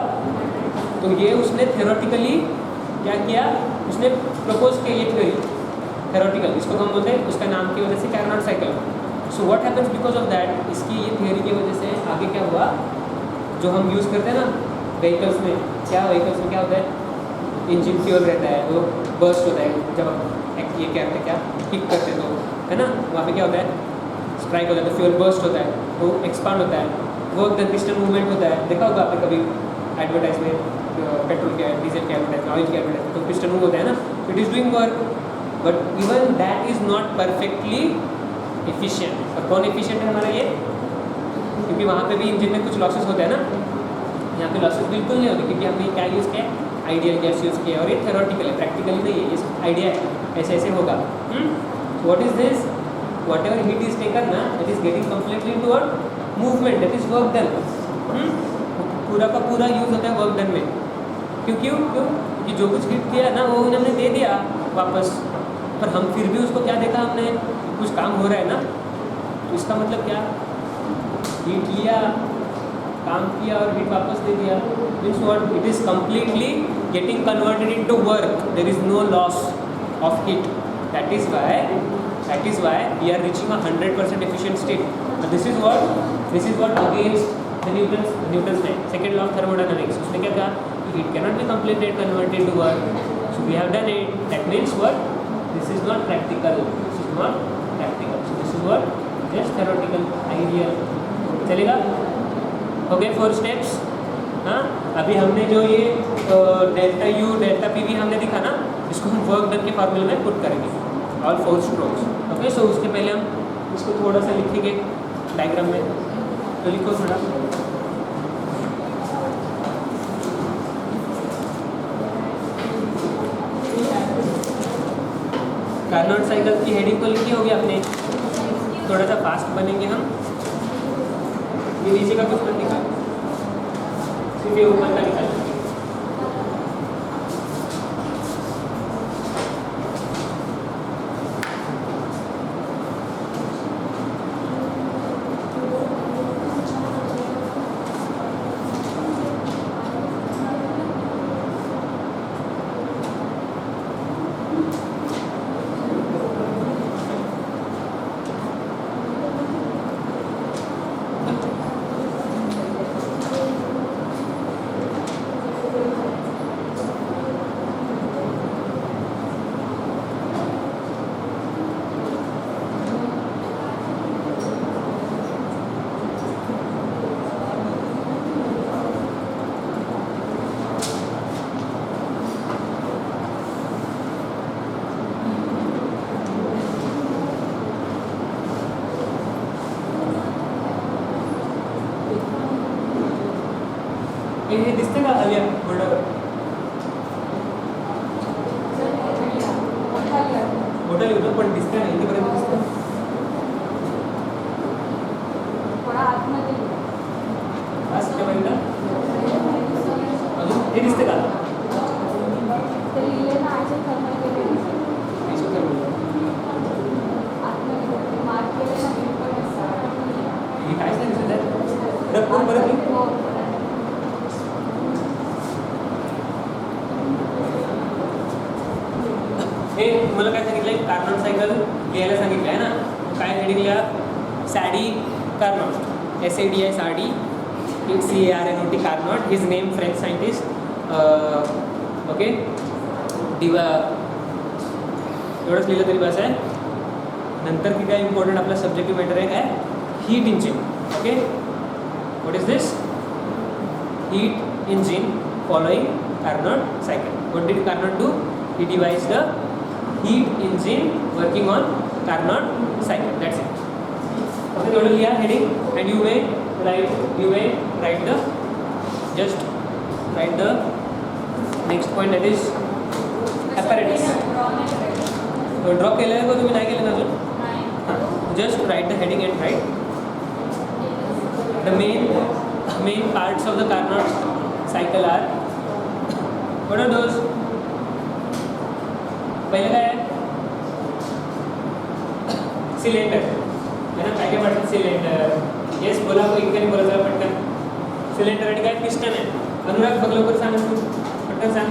तो ये उसने थ्योरेटिकली क्या किया, उसने प्रपोज किया ये थ्योरी, थ्योरेटिकल इसको हम बोलते हैं, उसका नाम की वजह से Carnot cycle. So what happens because of that, इसकी ये थ्योरी की वजह से आगे क्या हुआ, जो हम यूज़ करते हैं ना व्हीकल्स में, क्या व्हीकल्स में क्या होता है, इंजन फ्यूल रहता है वो बर्स्ट होता है, जब ये क्या करते हैं, क्या किक करते हैं तो, है ना, वहाँ पे क्या होता है, स्ट्राइक होता है तो फ्यूल बर्स्ट होता है, तो एक्सपांड होता है, वो द पिस्टन मूवमेंट होता है, देखा होगा आपने कभी एडवर्टाइज में, पेट्रोल के डीजल के एडवर्टाइज, ऑयल के एडवर्टाइज, तो पिस्टन मूव होता है ना, it is doing work, but even that is not perfectly efficient, और कौन एफिशिएंट है हमारा ये, क्योंकि वहाँ पे भी इंजन में कुछ लॉसेस होते हैं ना, यहाँ पे लॉसेस बिल्कुल नहीं होते, क्योंकि हमने क्या यूज़ किया, आइडियल गैस यूज़ किया, और ये थ्योरेटिकल है, प्रैक्टिकली नहीं है, ये आइडिया है, ऐसे ऐसे होगा। What is this, whatever heat is taken ना, that is getting completely into what, movement, that is work done, पूरा का पूरा यूज़ होता है वर्क डन में, क्यों क्यों क्यों, कि जो कुछ हीट किया ना वो उन्होंने दे दिया वापस, पर हम फिर भी उसको क्या देखा हमने, कुछ काम हो रहा है ना, तो इसका मतलब क्या, हीट लिया काम किया और हीट वापस दे दिया, means what, it is completely getting converted into work, there is no loss of heat. That is why we are reaching a 100% efficient state. This is what against the Newton's ने second law of thermodynamics. उसने क्या कहा, heat cannot be completed converted to work. So we have done it. That means what, this is not practical, this is not practical. So this is what, just theoretical, ideal. चलेगा? हो गए 4 steps. हाँ, अभी हमने जो ये delta U delta P V हमने दिखा ना, इसको हम वर्क डन के फॉर्मूले में पुट करेंगे, ऑल 4 स्ट्रोक्स. ओके, सो उसके पहले हम इसको थोड़ा सा लिखेंगे डायग्राम में. तो लिखो थोड़ा. कार्नोट साइकिल की हेडिंग तो लिखी होगी आपने. थोड़ा सा फास्ट बनेंगे हम. ये नीचे का कुछ मत निकाल, सिर्फ ये ऊपर का निकाल. हे दिसतं का आलिया बोर्डावर? मोठं लिहू ना, पण दिसतं नाही, इथेपर्यंत दिसतं. बस इथेपर्यंत. अजून हे दिसतं का? हे काहीच नाही दिसत आहे. परत हे तुम्हाला काय सांगितलं आहे, कार्नोट सायकल लिहायला सांगितलं आहे ना. काय हेडिंग लिहा, Sadi Carnot, SADI CARNOT Carnot. His name French scientist. Okay, एवढंच लिहिलं तरी बस आहे. नंतर की काय इम्पॉर्टंट आपला सब्जेक्टिव्ह मॅटर आहे, काय, heat engine. Okay, what is this? Heat engine following Carnot cycle. What did Carnot do? He devised the heat engine working on Carnot cycle. That's it. Okay, total लिया heading, and you may write the next point, that is apparatus. तो draw केलं आहे का तुम्ही? नाही केलं अजून? हां, just write the heading and write the main parts of the Carnot cycle are, what are those? पहले काय आहे? सिलेंडर है ना. काय काय पडतात? सिलेंडर. येस, बोला, इकडे बोला जरा पटकन. सिलेंडर आणि काय, पिस्टन आहे. अनुराग बघ लवकर सांग, तू पटकन सांग.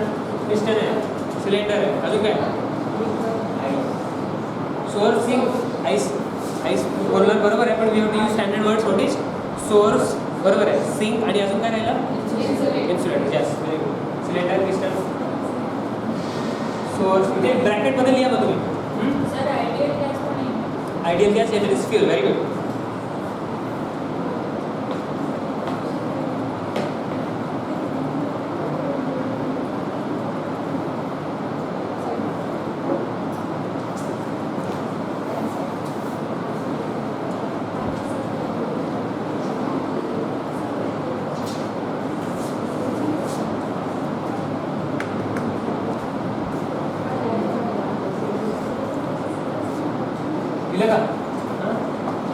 पिस्टन आहे, सिलेंडर आहे, अजून काय? Source, sink, ice. बोलणार बरोबर आहे, पण we have to use standard words. What is source? बरोबर आहे. सिंक आणि अजून काय राहिलं? Insulator. Yes, very good. Cylinder, piston, source. इथे ब्रॅकेटमध्ये लिहा मग तुम्ही. Ideal gas, it is fuel. Very good. दिलं का? हाँ,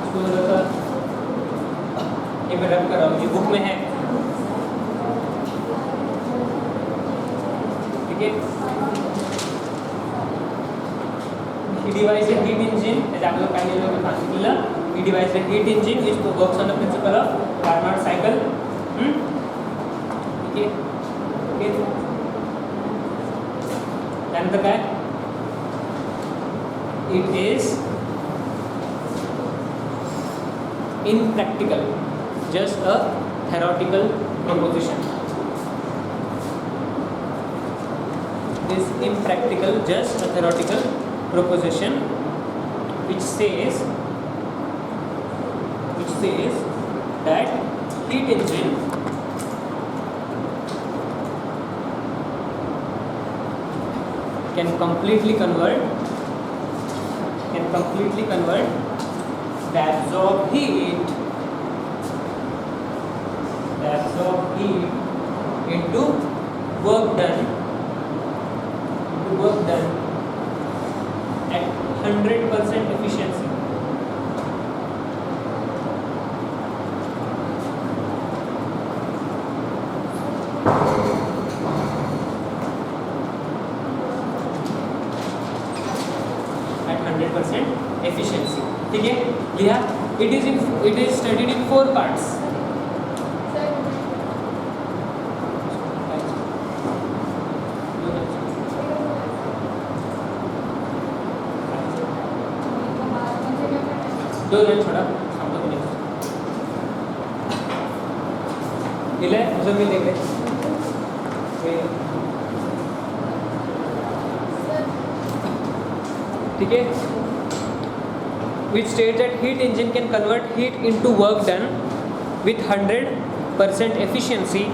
इसको थोड़ा सा ये मैं रब कर रहा हूँ, ये बुक में है. ठीक है. He devised a heat engine, as आपको पहले लोगों ने सांगितलेलं. He devised a heat engine which works on the principle of Carnot cycle. ठीक है ओके त्यानंतर काय it is impractical, just a theoretical proposition. Is impractical, just a theoretical proposition which says that heat engine can completely convert the absorbed heat into work done at 100% efficiency. At 100% efficiency. ठीक है लिया. It is studied in 4 parts. दो minute छोड़ा हम तो नहीं इले मुझे भी देख ले ठीक है. Which states that heat engine can convert heat into work done with 100% efficiency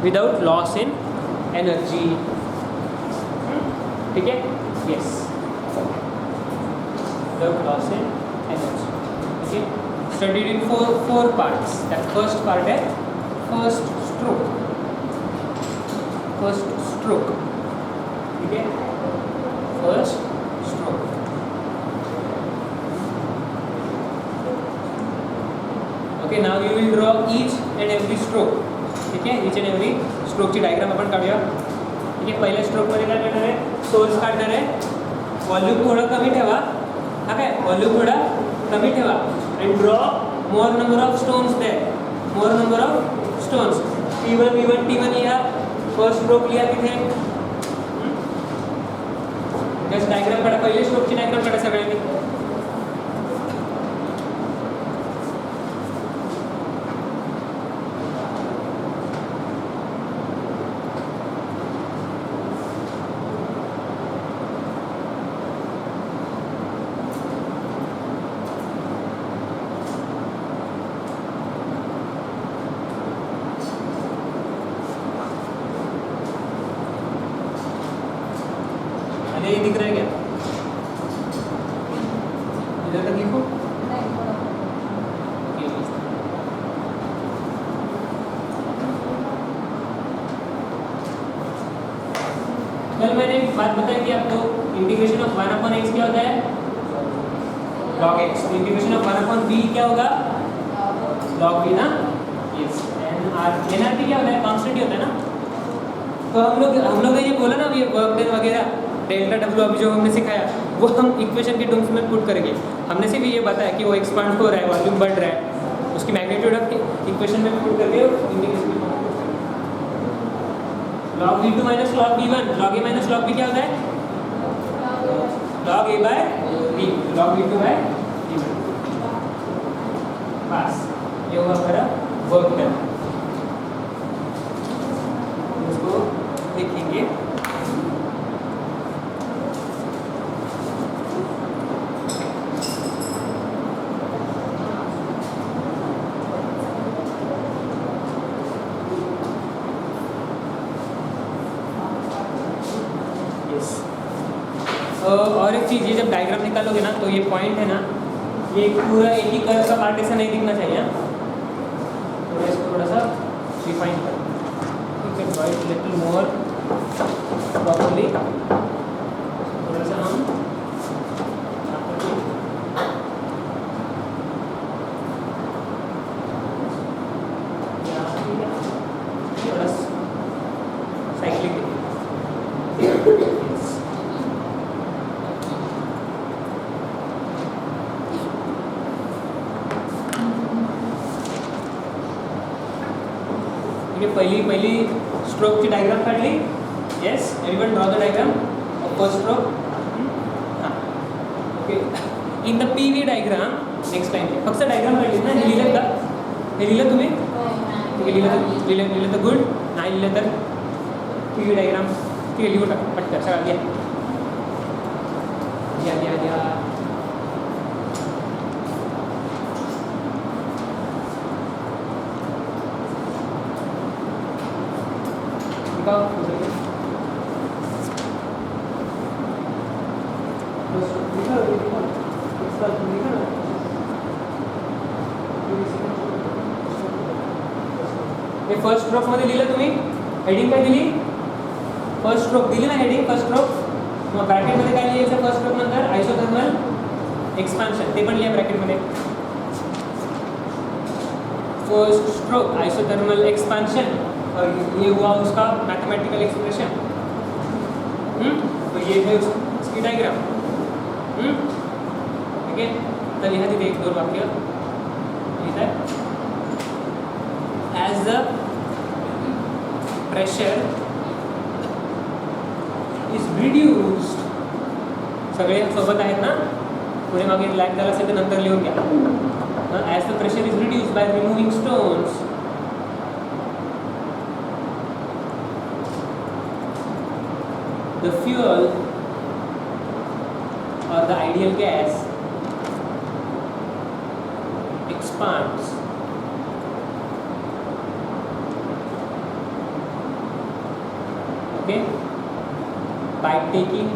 without loss in energy. ठीक है yes without loss in energy. Okay, studied in four parts. That first part है first stroke. ठीक है first stroke. Okay, now you will draw each and every stroke. ठीक है each and every stroke ची diagram आपण काढूया. ठीक आहे पहिल्या स्ट्रोक मध्ये काय करणार आहे सोर्स काढणार आहे व्हॉल्यूम थोडं कमी ठेवा. हा काय व्हॉल्यूम थोडा कमी ठेवा and draw more number of stones there. more number of stones. T1 लिहा फर्स्ट स्ट्रोक लिहा तिथे जस्ट डायग्राम काढा पहिले स्ट्रोकची डायग्राम काढा सगळ्यांनी. ये दिख रहा है क्या इधर तक लिखो. कल मैंने एक बात बताई कि आपको इंटीग्रेशन ऑफ 1/x क्या होता है log x. Integration of 1/b क्या होगा log b ना. यस nrp क्या होता है कांस्टेंट ही होता है ना. तो हम लोग ने ये बोला ना ये वर्क डन वगैरह डेल्टा डब्ल्यू अभी जो हमने सिखाया वो हम इक्वेशन के टर्म्स में पुट करेंगे. हमने सिर्फ ये बताया कि वो एक्सपांड हो रहा है वॉल्यूम बढ़ रहा है उसकी मैग्नीट्यूड आप इक्वेशन में पुट करके इंटीग्रेशन में log v2 minus log v1 log a minus log b क्या होता है log a by b log v2 by v1 बस ये हुआ हमारा वर्क डन. इसको लिखेंगे और एक चीज़ ये जब डायग्राम निकालोगे ना तो ये पॉइंट है ना ये पूरा एक ही कर्व का पार्ट ऐसा नहीं दिखना चाहिए. तो इसको थोड़ा सा डिफाइन कर you can draw it little more properly. थोड़ा सा हम थोड़ा साइक्लिक ठीक आहे, पहिली स्ट्रोकची डायग्राम काढली. Yes, everyone draw the diagram of first stroke. हां, okay. In the P V diagram next time फक्त डायग्राम काढली ना, हे लिहिलं का? हे लिहिलं तुम्ही? ठीक आहे, लिहिलं तर गुड. नाही लिहिलं तर पी व्ही डायग्राम ठीक आहे, लिहू टाका पटकन सगळं घ्या. हे फर्स्ट स्ट्रोक मध्ये लिहिलं तुम्ही. हेडिंग काय दिली? फर्स्ट स्ट्रोक दिली ना, हेडिंग फर्स्ट स्ट्रोक. मग ब्रॅकेटमध्ये काय लिहायचं फर्स्ट स्ट्रोक नंतर? आयसोथर्मल एक्सपान्शन, ते पण लिहा ब्रॅकेटमध्ये. फर्स्ट स्ट्रोक आइसोथर्मल एक्सपांशन, और ये हुआ उसका मैथमेटिकल एक्सप्रेशन. तो ये है उसकी डायग्राम. ठीक है, तर लिहा तिथे एक दोन वाक्य लिहित आहे. As the pressure is reduced, सगळे सोबत आहेत ना, पुढे मागे लॅक झाला असेल तर नंतर लिहून घ्या. As the pressure is reduced by removing stones, the fuel or the ideal gas expands. Okay, by taking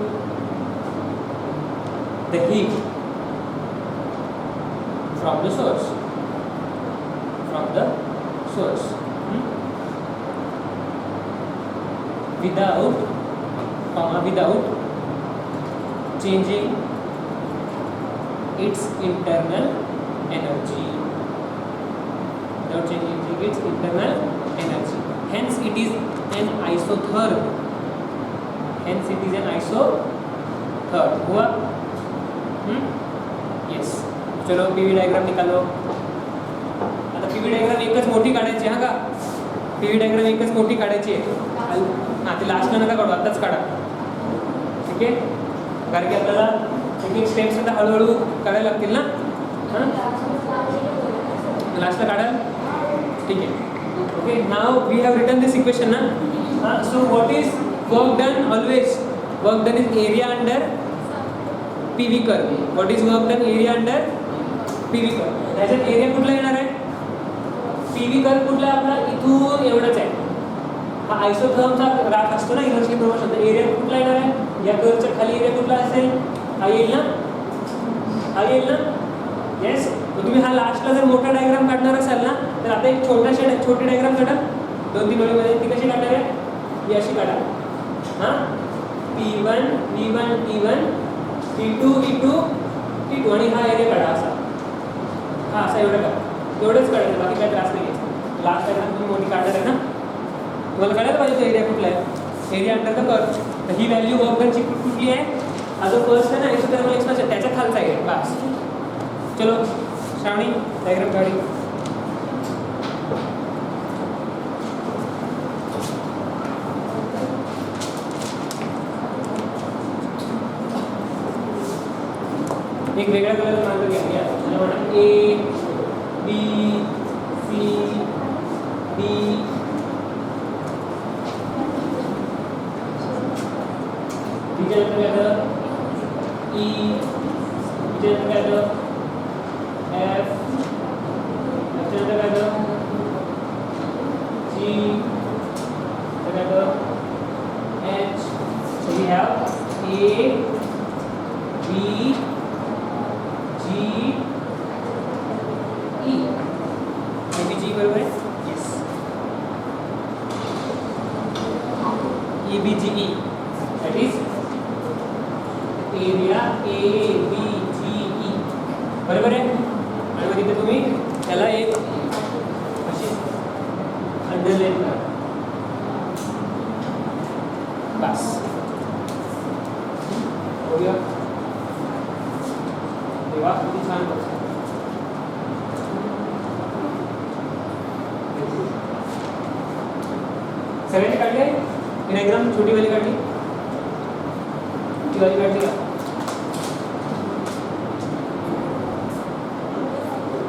the heat from the source, without changing its internal energy. Hence it is an isotherm. हुआ? Yes. चलो PV diagram निकालो. आता PV diagram एकच मोठी काढायची. हा का, PV diagram एकच मोठी काढायची आहे. हां, ते लास्टला नका काढू, आताच काढा. ठीक आहे, कारण की आपल्याला एक एक स्टेप्स आता हळूहळू काढायला लागतील ना. हां, लास्टला काढाल. ठीक आहे. Okay, now we have written this equation ना. हां, so what is work done? Always work done is area under P V curve. What is work done? Area under P V curve. याच्यात एरिया कुठला येणार आहे? P V curve कुठला आपला? इथून एवढंच आहे. हा आयसोथर्मचा ग्राफ असतो ना, इनर्जी प्रपोर्शन. तर एरिया कुठला येणार आहे? या कर्वच्या खाली एरिया कुठला असेल? हा येईल ना, हा येईल ना. येस. तुम्ही हा लास्टला जर मोठा डायग्राम काढणार असाल ना, तर आता एक छोटी डायग्राम काढा 2-3 ओळीमध्ये. ती कशी काढणार आहे? ही अशी काढा. हां, P1 V1 T1 P2 V2 T2 आणि हा एरिया काढा असा. हा असा एवढं काढा, एवढंच काढायचं, बाकी काय त्रास नाही घ्यायचा. लास्ट डायग्राम तुम्ही मोठी काढणार आहे ना, तुम्हाला कळायला पाहिजे तो एरिया कुठला आहे. Area under the curve. तर ही व्हॅल्यू वर्क डनची कुठली आहे? हा जो फर्स्ट आहे ना आयसोथर्मल एक्सपान्शन, त्याच्या खालचा आहे. बस. चलो श्रावणी डायग्राम काढी. एक वेगळ्या कलरचा मार्ग घ्या. A B C D विचार करायचं E, विचार करायचं F, विचार करायचं G, करायचं H. So we have A, B, G, E. maybe G बरोबर आहे. Yes. E B G E. That is area A B G E. बरोबर आहे. आणि मग तिथे तुम्ही त्याला एक अशी अंडरलाईन करा. बस. होऊया. तेव्हा किती छान बघा. सगळ्यांनी काढले ही डायग्राम छोटी वाली काढली मोठी वाली काढली का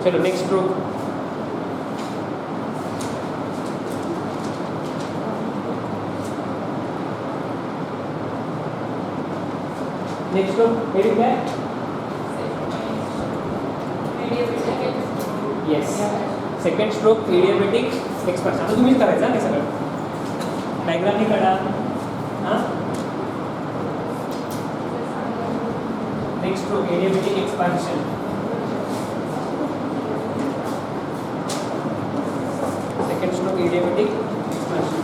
चलो next stroke next stroke heading क्या है yes second stroke adiabatic expansion आता तुम्हीच करायचं हे सगळं डायग्रामनी काढा हां next stroke adiabatic expansion second stroke adiabatic expansion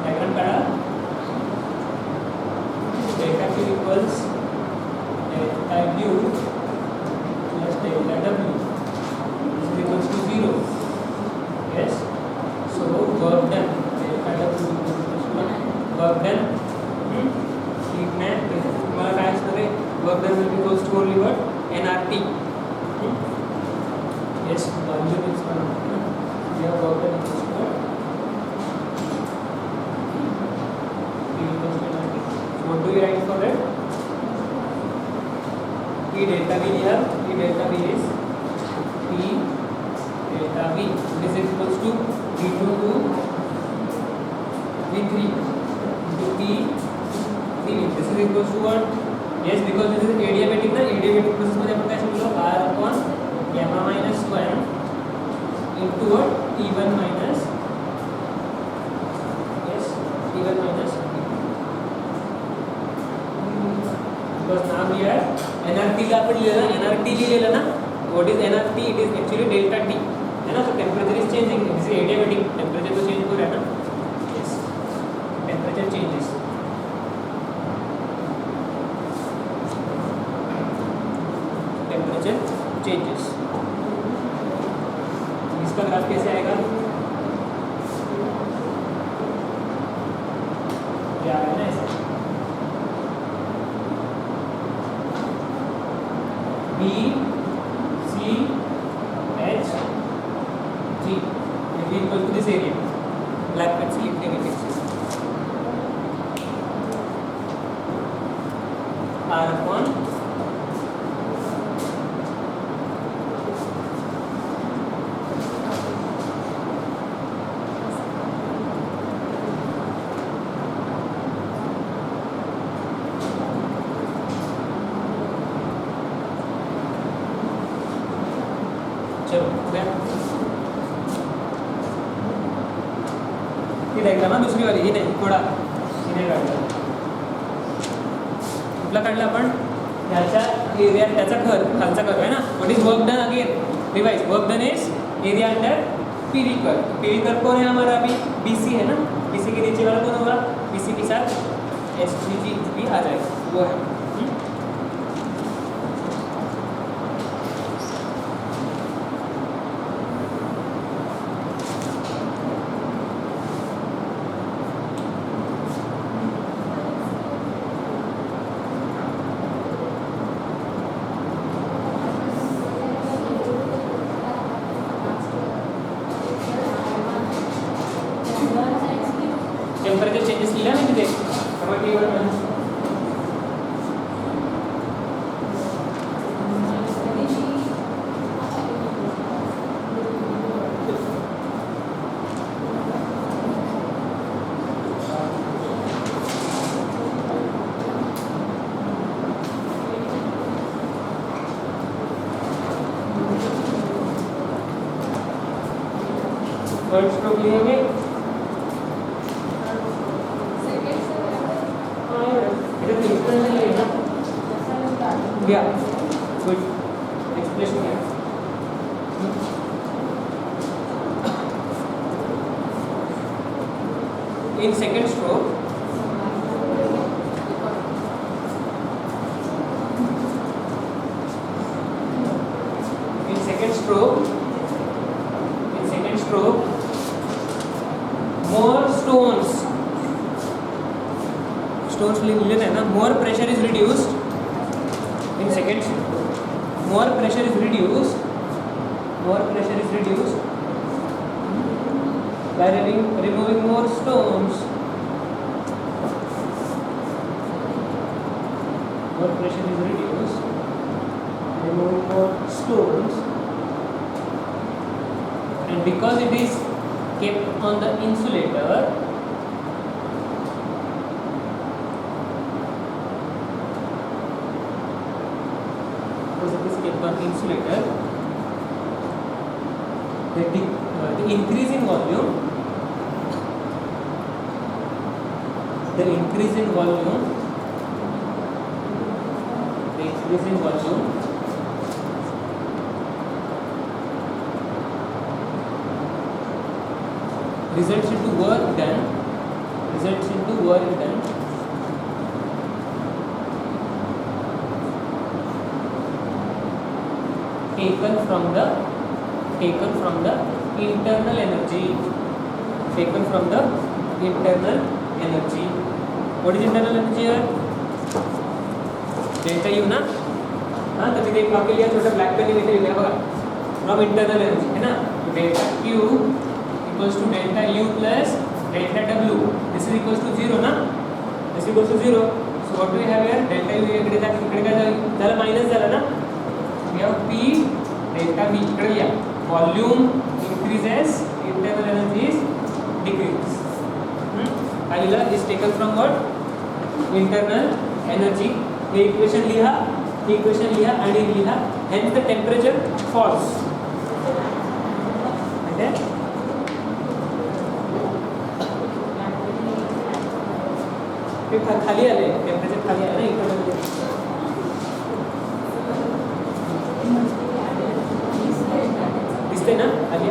diagram काढा delta Q equals delta U plus delta W is equals to 0. Yes. So work done delta W equals to 1. Work done. ठीक है तुम्हारा काय असणार आहे work done will be equals to only what nRT. Yes. Volume is 1. Yeah, work done equals to what what do you write for that? P delta V here, P delta V is P delta V. This is equals to V2 to V3 into P V. This is equals to what? Yes, because this is adiabatic ना adiabatic process मध्ये आपण काय शिकलो R upon gamma minus 1 into what T1 minus yes T1 minus because now we are nRT ला आपण लिहिलं ना nRT लिहिलेलं ना what is nRT it is actually delta T है ना so temperature is changing this is adiabatic temperature तो change हो रहा है ना yes temperature changes temperature changes इसका ग्राफ कैसे आएगा क्या है ना ऐसे B C H G will be equal to this area. Black pencil लिख देंगे फिर से R upon चलो हो गया ही डायग्राम ना दुसरी वाली ही नाही थोडा ही नाही काढला कुठला काढला आपण ह्याच्या एरिया त्याचा खालचा कर्व है ना what is work done again revise work done is area under PV curve कौन है हमारा अभी बीसी है ना बीसी के नीचे वाला कौन होगा बीसी के साथ एसजीजी भी आ जाएगा वो है टेम्परेचर चेंजेस लिहिला ना तिथे त्यामुळे टी वर थर्ड स्ट्रोक लिखेंगे Yeah, good. Explanation here. In second stroke, more stones लिहिलेलं आहे ना more pressure is reduced in second shift. More pressure is reduced by removing more stones. More pressure is reduced, removing more stones, and because it is kept on the insulator, the increase in volume results into work done taken from the internal energy. What is internal energy here? Delta U ना. हाँ, तो तिथे आपके लिए छोटा black pen इथे लिहिलं बघा, फ्रॉम इंटरनल एनर्जी है ना. Delta Q equals to delta U plus delta W. This is equals to 0 ना. This equals to 0. So what do we have here? Delta U इकडे काय झालं, मायनस झालं ना. We have P delta v इकडे लिहा. Volume increases, internal energy is decreases. Alila is taken from what? Internal energy. The equation liha and in liha, hence the temperature falls. And then खाली आले, temperature खाली आले ना इकडे. दिसते ना खाली.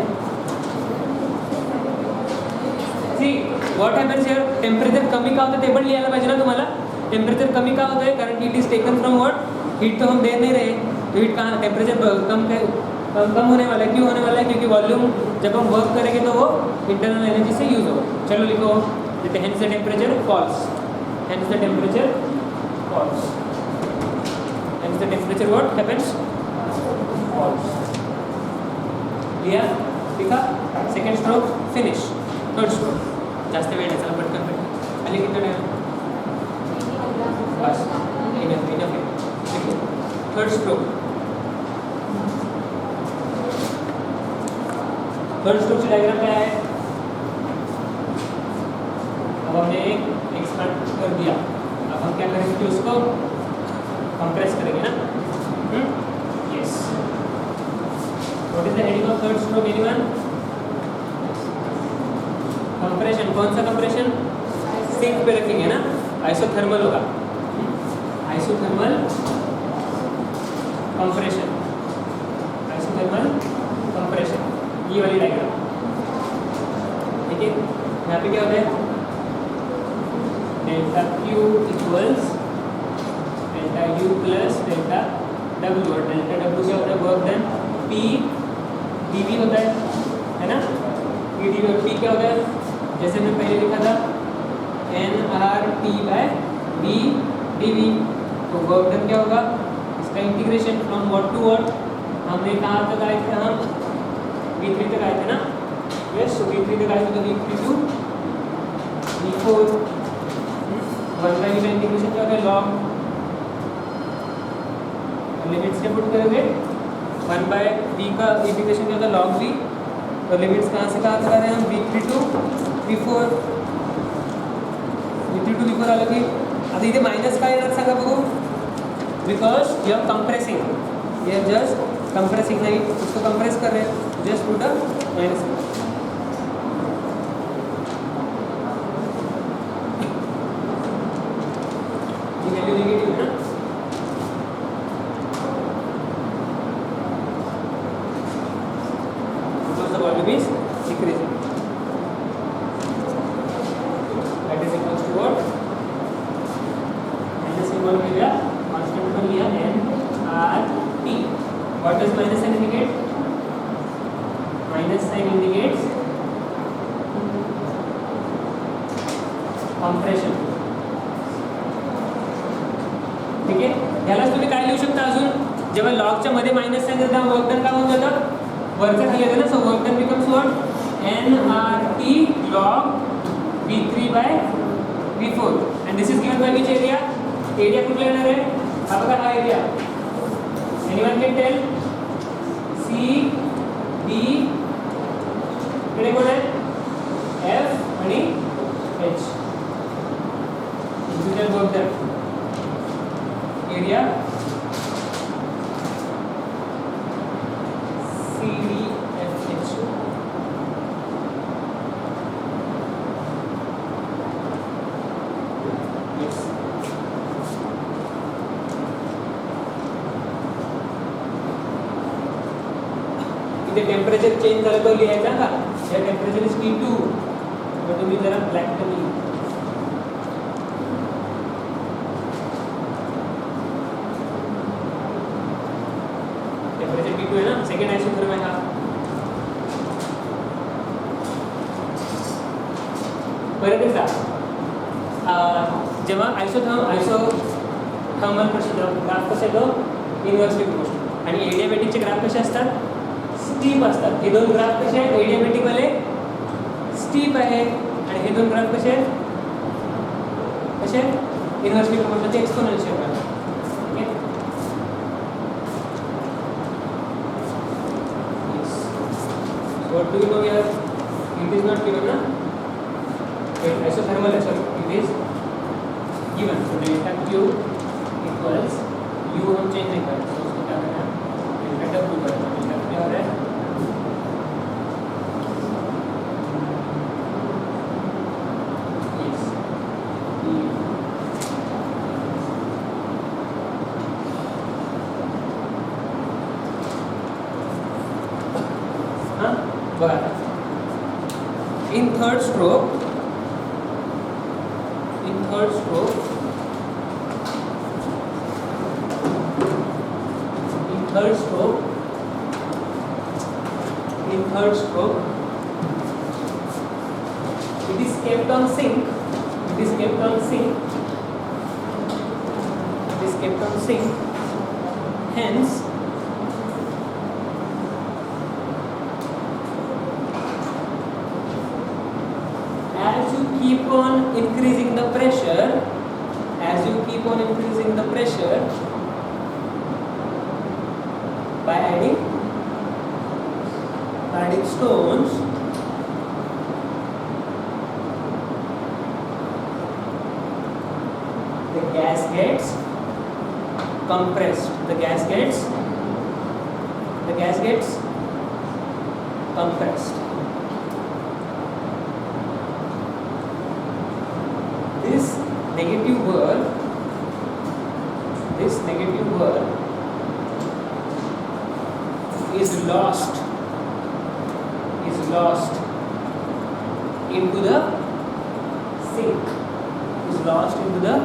See what happens here? Temperature कमी का होतं ते पण लिहायला पाहिजे ना तुम्हाला. टेम्परेचर कमी का होतं है? कारण it is taken from what? Heat तो हम दे नहीं रहे, तो हीट कहाँ, टेम्परेचर कम होने वाला है. क्यों होने वाला है? क्योंकि वॉल्यूम जब हम वर्क करेंगे तो वो इंटरनल एनर्जी से यूज होगा. चलो लिखो, hence the temperature falls. Hence the temperature falls. Hence the temperature what happens? Falls. लिया, लिखा. Second stroke finish. Third stroke. जास्त वेळ नाही, चला पटकन आले किती वेळ? बस. enough. Third stroke. Third stroke की डायग्राम क्या है? अब हमने एक्सपेंड कर दिया. अब हम क्या करेंगे कि उसको कंप्रेस करेंगे ना. Yes. What is the heading of third stroke anyone? Compression. कौन सा कंप्रेशन? सिंक पे रखेंगे ना. आइसोथर्मल होगा. Isothermal compression. ये वाली डायग्राम. ठीक है. यहाँ पे क्या होता है? Delta Q equals delta U plus delta W. और डेल्टा डब्ल्यू क्या होता है? Work done. पी डीवी होता है ना. पी डीवी और पी क्या होता है? जैसे मैं पहले लिखा था N R T by B D V. तो वर्क डन क्या होगा? इसका integration from what to what. हमने कहाँ तक आए थे? हम V3 तक आए थे ना. यस. सो V3 तक आए थे तो V3 टू V4. 1/v का इंटीग्रेशन क्या होता है? लॉग. लिमिट्स क्या पुट करोगे? 1/v का इंटीग्रेशन क्या होता है? Log v. तो लिमिट्स कहाँ से कहाँ तक आ रहे हैं हम? V3 टू V4 आलं की आता इथे मायनस काय येणार सांगा बघू. Because you are compressing. You are just compressing. नहीं, उसको कंप्रेस कर रहे हैं. Just put a minus. Value negative है ना. because the volume is decreasing. That is equals to what? Minus symbol में लिया, constant पर लिया n r t. What does minus sign indicate? Minus sign indicates compression. ठीक आहे. यालाच तुम्ही काय लिहू लिहू शकता अजून, जेव्हा लॉगच्या मध्ये मायनस साइन तेव्हा वर्क डन काय होऊन जातं, वरचं खाली येतं ना. So work done becomes what, nRT log V3/V4 and this is given by which area? Area कुठला येणार आहे, हा बघा हा area. Anyone can tell? C D इकडे कोण आहे, F आणि H. Individual work done area CDFH. इथे टेम्परेचर चेंज झालं तो लिहायचा का, या टेम्परेचर इज T2. मग तुम्ही जरा ब्लॅक कमी टेम्परेचर T2 आहे ना, सेकंड आयसोथर्म आहे हा. परत एकदा जेव्हा आयसोथर्मल ग्राफ कसा येतो, इन्व्हर्सली प्रोपोर्शनल. आणि एडियाबॅटिकचे ग्राफ कसे असतात, स्टीप असतात. हे दोन ग्राफ कसे आहेत, एडियाबॅटिकवाले स्टीप आहे आणि हे दोन ग्राफ कसे आहेत, इन्व्हर्सली प्रोपोर्शनलचे exponential graph. Okay, what do you know here? It is not given na, isothermal है, sorry, it is given. So delta Q equals U हम चेंज नहीं करें, तो उसको क्या करना है, delta W करना है. delta क्या हो रहा है, yes, हाँ बघा. In third stroke it is kept on sync. Hence as you keep on increasing the pressure, by adding stones, the gas gets compressed. This negative work is lost into the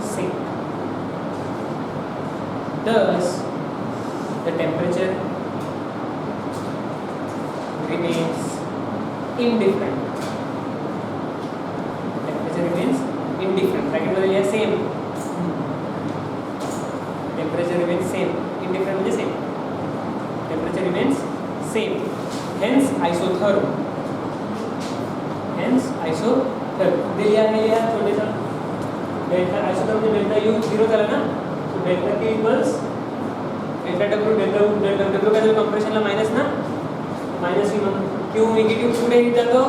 sink. Thus the temperature remains indifferent. Bracket मध्ये लिहा same. Temperature remains same. Indifferent म्हणजे same. Temperature remains same. Hence isotherm. दिया छोटेसा delta आइसोटर्म में delta U 0 झाला ना, तो delta T equals delta W का जो कंप्रेशनला मायनस ना, मायनस ही म्हणून Q निगेटिव्ह पुढे हिट जातो,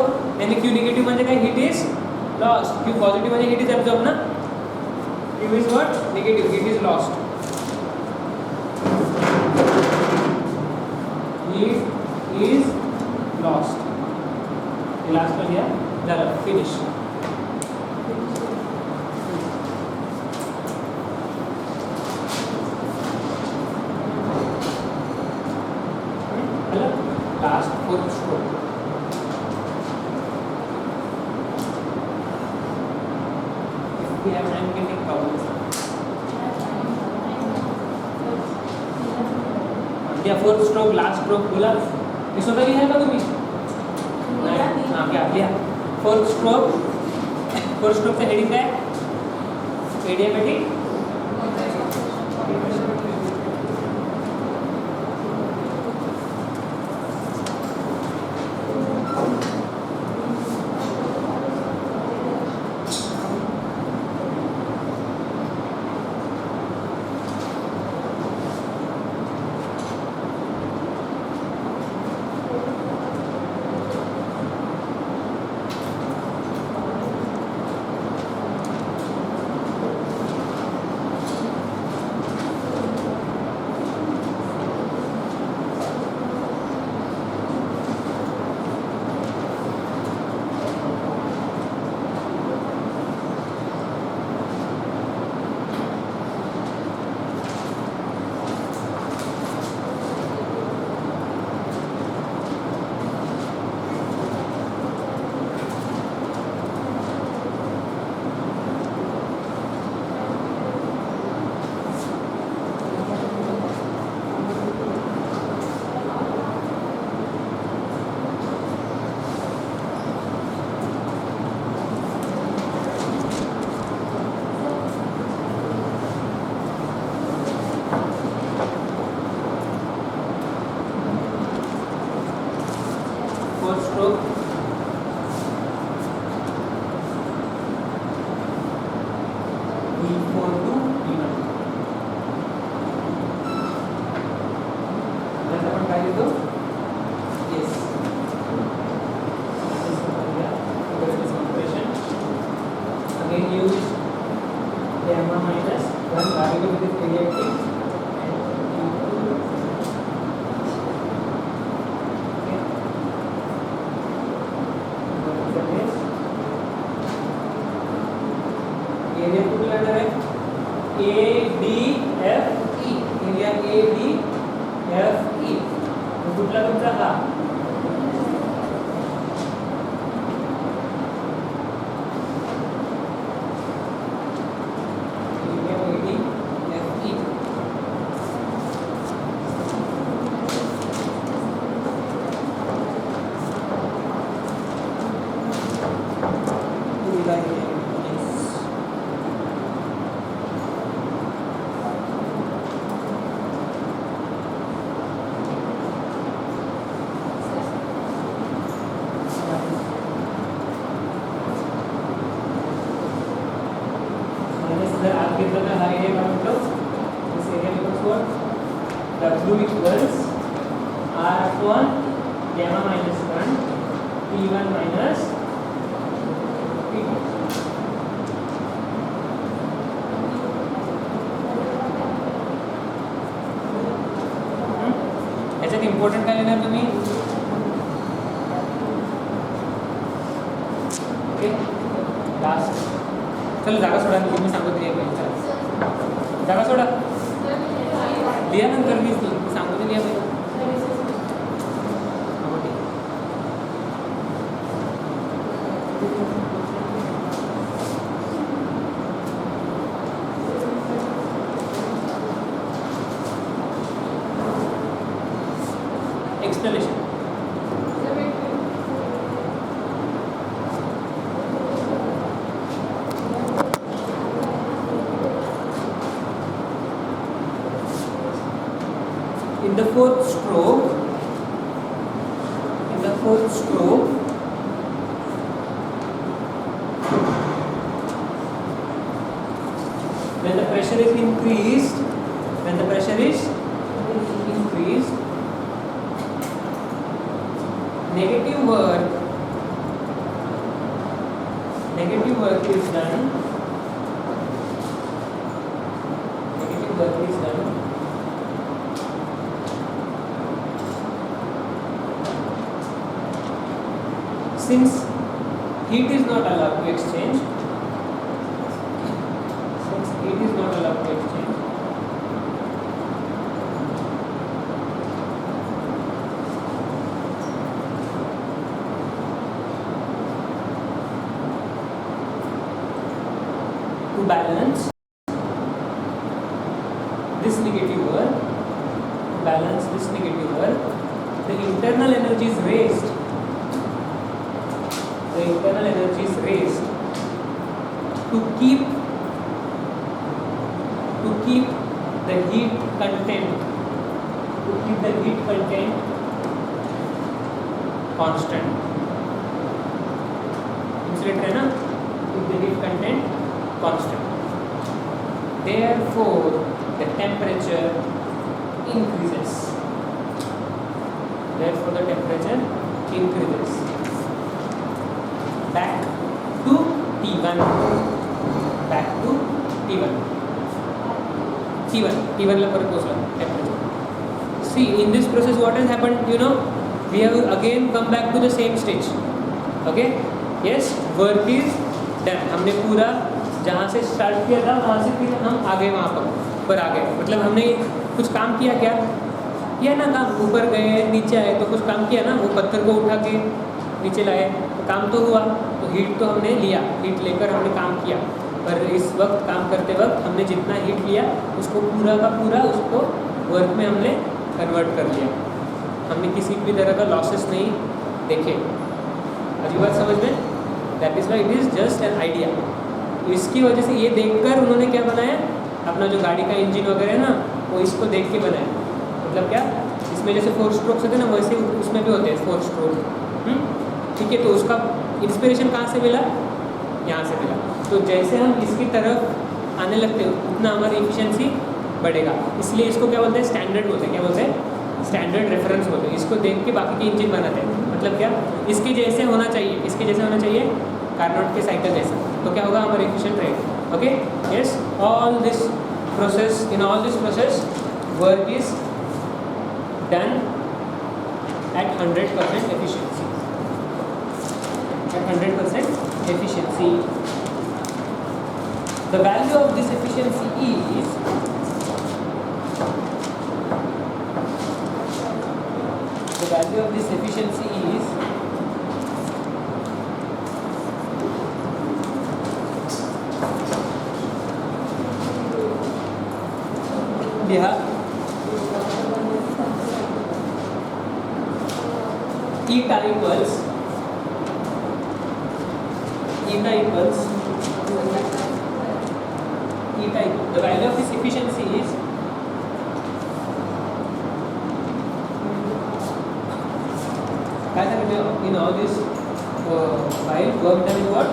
आणि Q निगेटिव्ह म्हणजे काय, hit is lost. Q positive म्हणजे हिट इज ॲब्झॉर्ब ना, Q is what, negative, hit is lost. Heat is lost. The last one here, झालं, finish. Last fourth stroke. If we have time, we can take problems. या fourth stroke, last stroke बोला, हे स्वतः लिहाय का तुम्ही? नाही, हां घ्या लिहा. फोर्थ स्ट्रोकचं हेडिंग काय? एडियाबॅटिक Fourth stroke. V4 to V1. That's आपण काय लिहितो? Yes. This is compression. Again use gamma minus 1 variable with this reactive. Area कुठला येणार आहे A D F E area A D F E कुठला तुमचा हा area A D F E जर आत घेतलं तर हा एरिया काय म्हणतो this area becomes what W equals R upon gamma minus 1 P1 minus P2. याच्यात इम्पॉर्टंट काय लिहिणार तुम्ही ओके लास्ट चलो जागा सोडा मी सांगतो तरी एक जागा सोडा लिहा नंतर मी सांगतो तरी लिहा explanation in the fourth stroke when the pressure is increased negative work is done since heat is not allowed to exchange to balance this negative work, the internal energy is raised. To keep the heat content, to keep the heat content constant. Insulator है ना, keep the heat content constant. Therefore the temperature increases. Therefore the temperature increases. Back to T1. Back to T1. T1 ला परत पोहोचला temperature. See, in this process what has happened, you know, we have again come back to the same stage. Okay? Yes, work is done. हमने पूरा जहाँ से start किया था वहाँ से फिर हम आगे वहाँ पर आ गए. मतलब हमने कुछ काम किया क्या? किया ना काम. ऊपर गए, नीचे आए, तो कुछ काम किया ना. वो पत्थर को उठा के नीचे लाए, तो काम तो हुआ. तो हीट तो हमने लिया, हीट लेकर हमने काम किया. पर इस वक्त काम करते वक्त हमने जितना हीट लिया उसको पूरा का पूरा उसको वर्क में हमने कन्वर्ट कर लिया. हमने किसी भी तरह का लॉसेस नहीं देखे. अजी बात समझ में? That is why it is just an idea. इसकी वजह से ये देखकर उन्होंने क्या बनाया, अपना जो गाड़ी का इंजन वगैरह है ना, वो इसको देख के बनाया. मतलब क्या, इसमें जैसे 4 स्ट्रोक्स होते हैं ना, वैसे उसमें भी होते हैं 4 स्ट्रोक. ठीक है, तो उसका इंस्पिरेशन कहाँ से मिला? यहाँ से मिला. तो जैसे हम इसकी तरफ आने लगते हैं उतना हमारी एफिशिएंसी बढ़ेगा. इसलिए इसको क्या बोलते हैं? स्टैंडर्ड बोलते हैं. क्या बोलते हैं? स्टैंडर्ड रेफरेंस बोलते हैं. इसको देख के बाकी के इंजन बनाते हैं. मतलब क्या, इसके जैसे होना चाहिए. इसके जैसे होना चाहिए, कार्नोट के साइकिल जैसा. तो क्या होगा? हमारा एफिशिएंट रहेगा. Okay, yes. All this process, in all this process work is done at 100% efficiency. At 100% efficiency. The value of this efficiency is लिहा eta equals the value of this efficiency is in all this while work done is what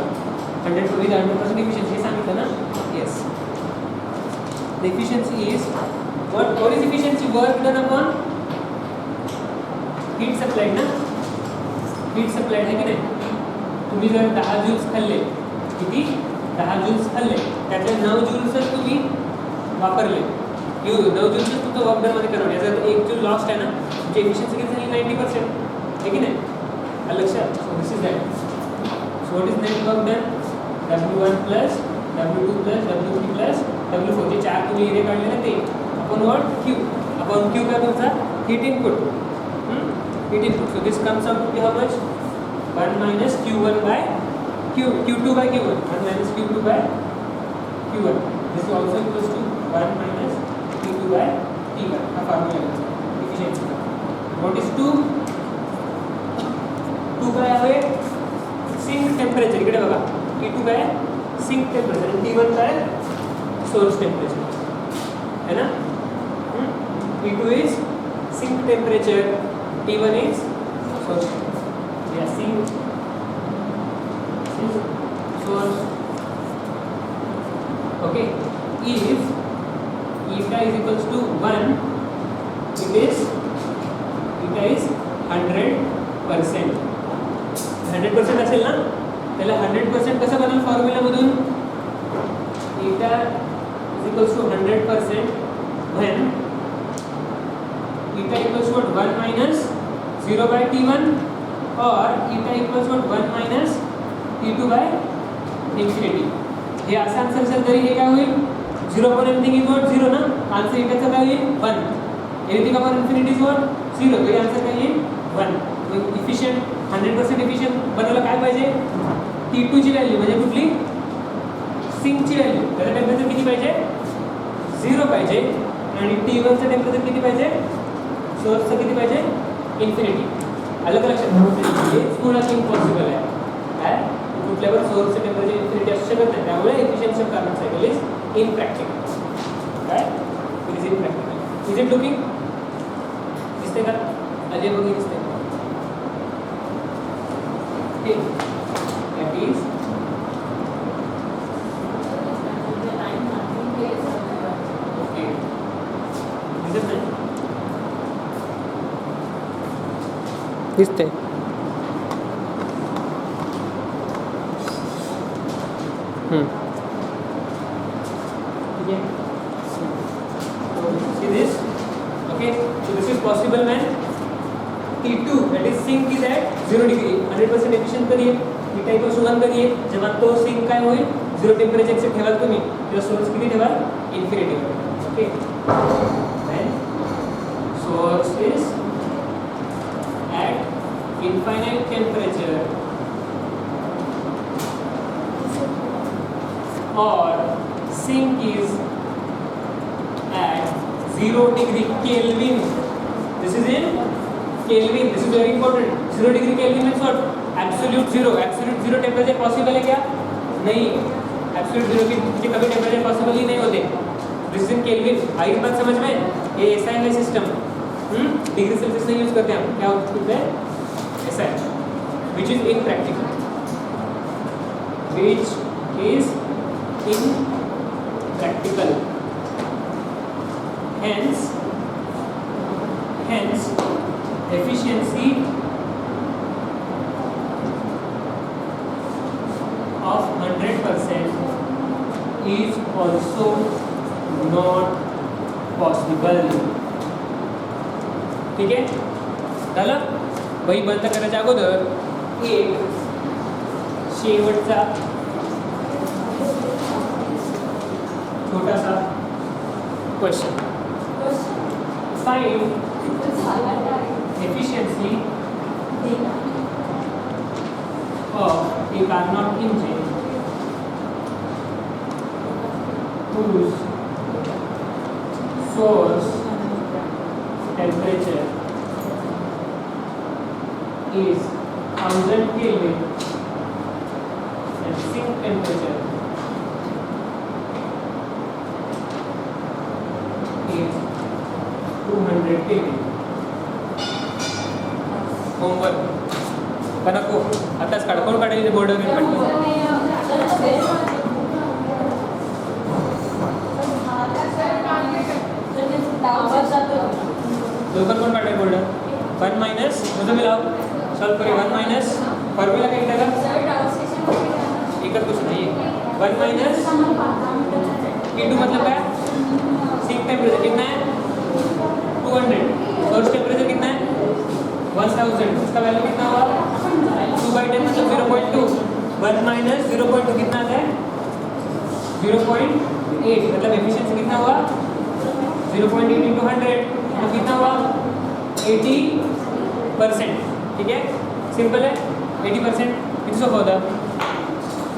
100% efficiency सांगितलं ना. Yes, the efficiency is what is efficiency? Work done upon heat supplied ना. Heat supplied आहे की नाही. तुम्ही जर 10 joules खाल्ले, किती 10 जूल्स खाल्ले, त्यातले 9 जूल्सच तुम्ही वापरले. 9 जूल्सच तुमचं वर्क डनमध्ये कन्वर्ट. याचा 1 जूल लॉस्ट आहे ना, तुमची एफिशियन्सी किती झाली? 90% आहे की नाही. आलं लक्षात? सो this is that. So what is net work done? W1 plus W2 plus W3 plus W4. जे 4 तुम्ही एरिया काढले ना ते upon what? Q. Upon Q का तुमचा heat input. Heat input. So this comes out to be how much? 1 minus Q1 by Q2 by Q1. 1 minus Q2 by Q1. This is also equals to 1 minus Q2 by T1. A formula is efficiency. What is 2? 2 काय आहे? Sink temperature. इकडे बघा. T2 काय? Sink temperature. आणि T1 काय? Source temperature. है ना? T2 is sink temperature. T1 is source. Yeah, sink source. Okay. If eta is equals to 1, it is eta is 100%. 100% असेल ना, त्याला 100% कसं बनवलं फॉर्म्युलामधून? eta is equals to 100% when eta equals to 1 minus 0 by T1 or eta equals to 1 minus T2 by infinity. हे असं answer असेल तरी हे काय होईल? 0 upon anything is what? 0 ना. आन्सर एटाचं काय येईल? 1. anything upon infinity is what? 0. तो आन्सर काय येईल? 1. इफिशियंट 100% इफिशियंट बनवायला काय पाहिजे? T2 ची व्हॅल्यू म्हणजे कुठली? सिंकची व्हॅल्यू. त्याचं टेम्परेचर किती पाहिजे? 0 पाहिजे. आणि T1 चं टेम्परेचर किती पाहिजे? सोर्सचं किती पाहिजे? इन्फिनिटी. अलग लक्षात हेच मुळात इम्पॉसिबल आहे. काय? कुठल्यावर सोर्सचं टेम्परेचर इन्फिनिटी असू शकत नाही. त्यामुळे efficiency of carbon cycle is impractical. काय? It is is it looking? दिसते का? अजय बघी दिसते. Okay, that is okay. दिसत नाही? दिसते. ठीक है. See this? Okay. So this is possible when T2 that is sink is at 0 degree 100% efficient करिए. T टाइप पासून 1 करिए. जेव्हा तो सिंक काय होईल 0 टेम्परेचर चे ठेवाल तुम्ही तेव्हा सोर्स किती ठेवाल infinity were. Okay. Then source is at infinite temperature or sink is at 0 degree Kelvin. This is in Kelvin. This is very important. 0 degree Kelvin means what? Absolute zero. Absolute zero temperature possible है क्या? नहीं. Absolute zero की कभी temperature possible ही नहीं होते. This is in Kelvin. आई बात समझ में? ये ऐसा है सिस्टम. डिग्री सेल्सियस नहीं यूज करते हम. क्या होता है? ऐसा है. Which is impractical. Which is impractical. Hence efficiency of 100% is also not possible. ठीक आहे. झालं. वही बंद करायच्या अगोदर एक शेवटचा छोटासा question. Find efficiency of a Carnot engine whose source temperature is 1000 Kelvin and sink temperature is 200 Kelvin. Homework का नको आताच काढ. कोण काढेल ते बोर्डवर घेऊन काढतो. लवकर कोण काढेल बोर्ड. 1 मायनस तुम्ही लाव सॉल्व करूया. 1 मायनस फॉर्म्युला काय टाका. एकच गोष्ट नाही. 1 मायनस T2 मतलब क्या? सिंक टेम्परेचर कितना है 200. सोर्स टेम्परेचर कितना है 1000. इसका वैल्यू कितना हुआ 2/10 मतलब 0.2. 1 माइनस 0.2 कितना आता है 0.8 मतलब एफिशिएंसी कितना हुआ 0.8 इंटू 100 तो कितना हुआ 80%. ठीक है. सिंपल है. 80% किती सोपं होतं.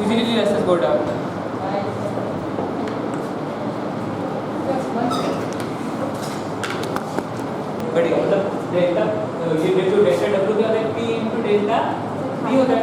इझिली लिहिलं असतं बोर्डावर. बढ़िया. मतलब डेल्टा ये जो डेल्टा डब्ल्यू क्या होता है P इंटू डेल्टा डी होता है.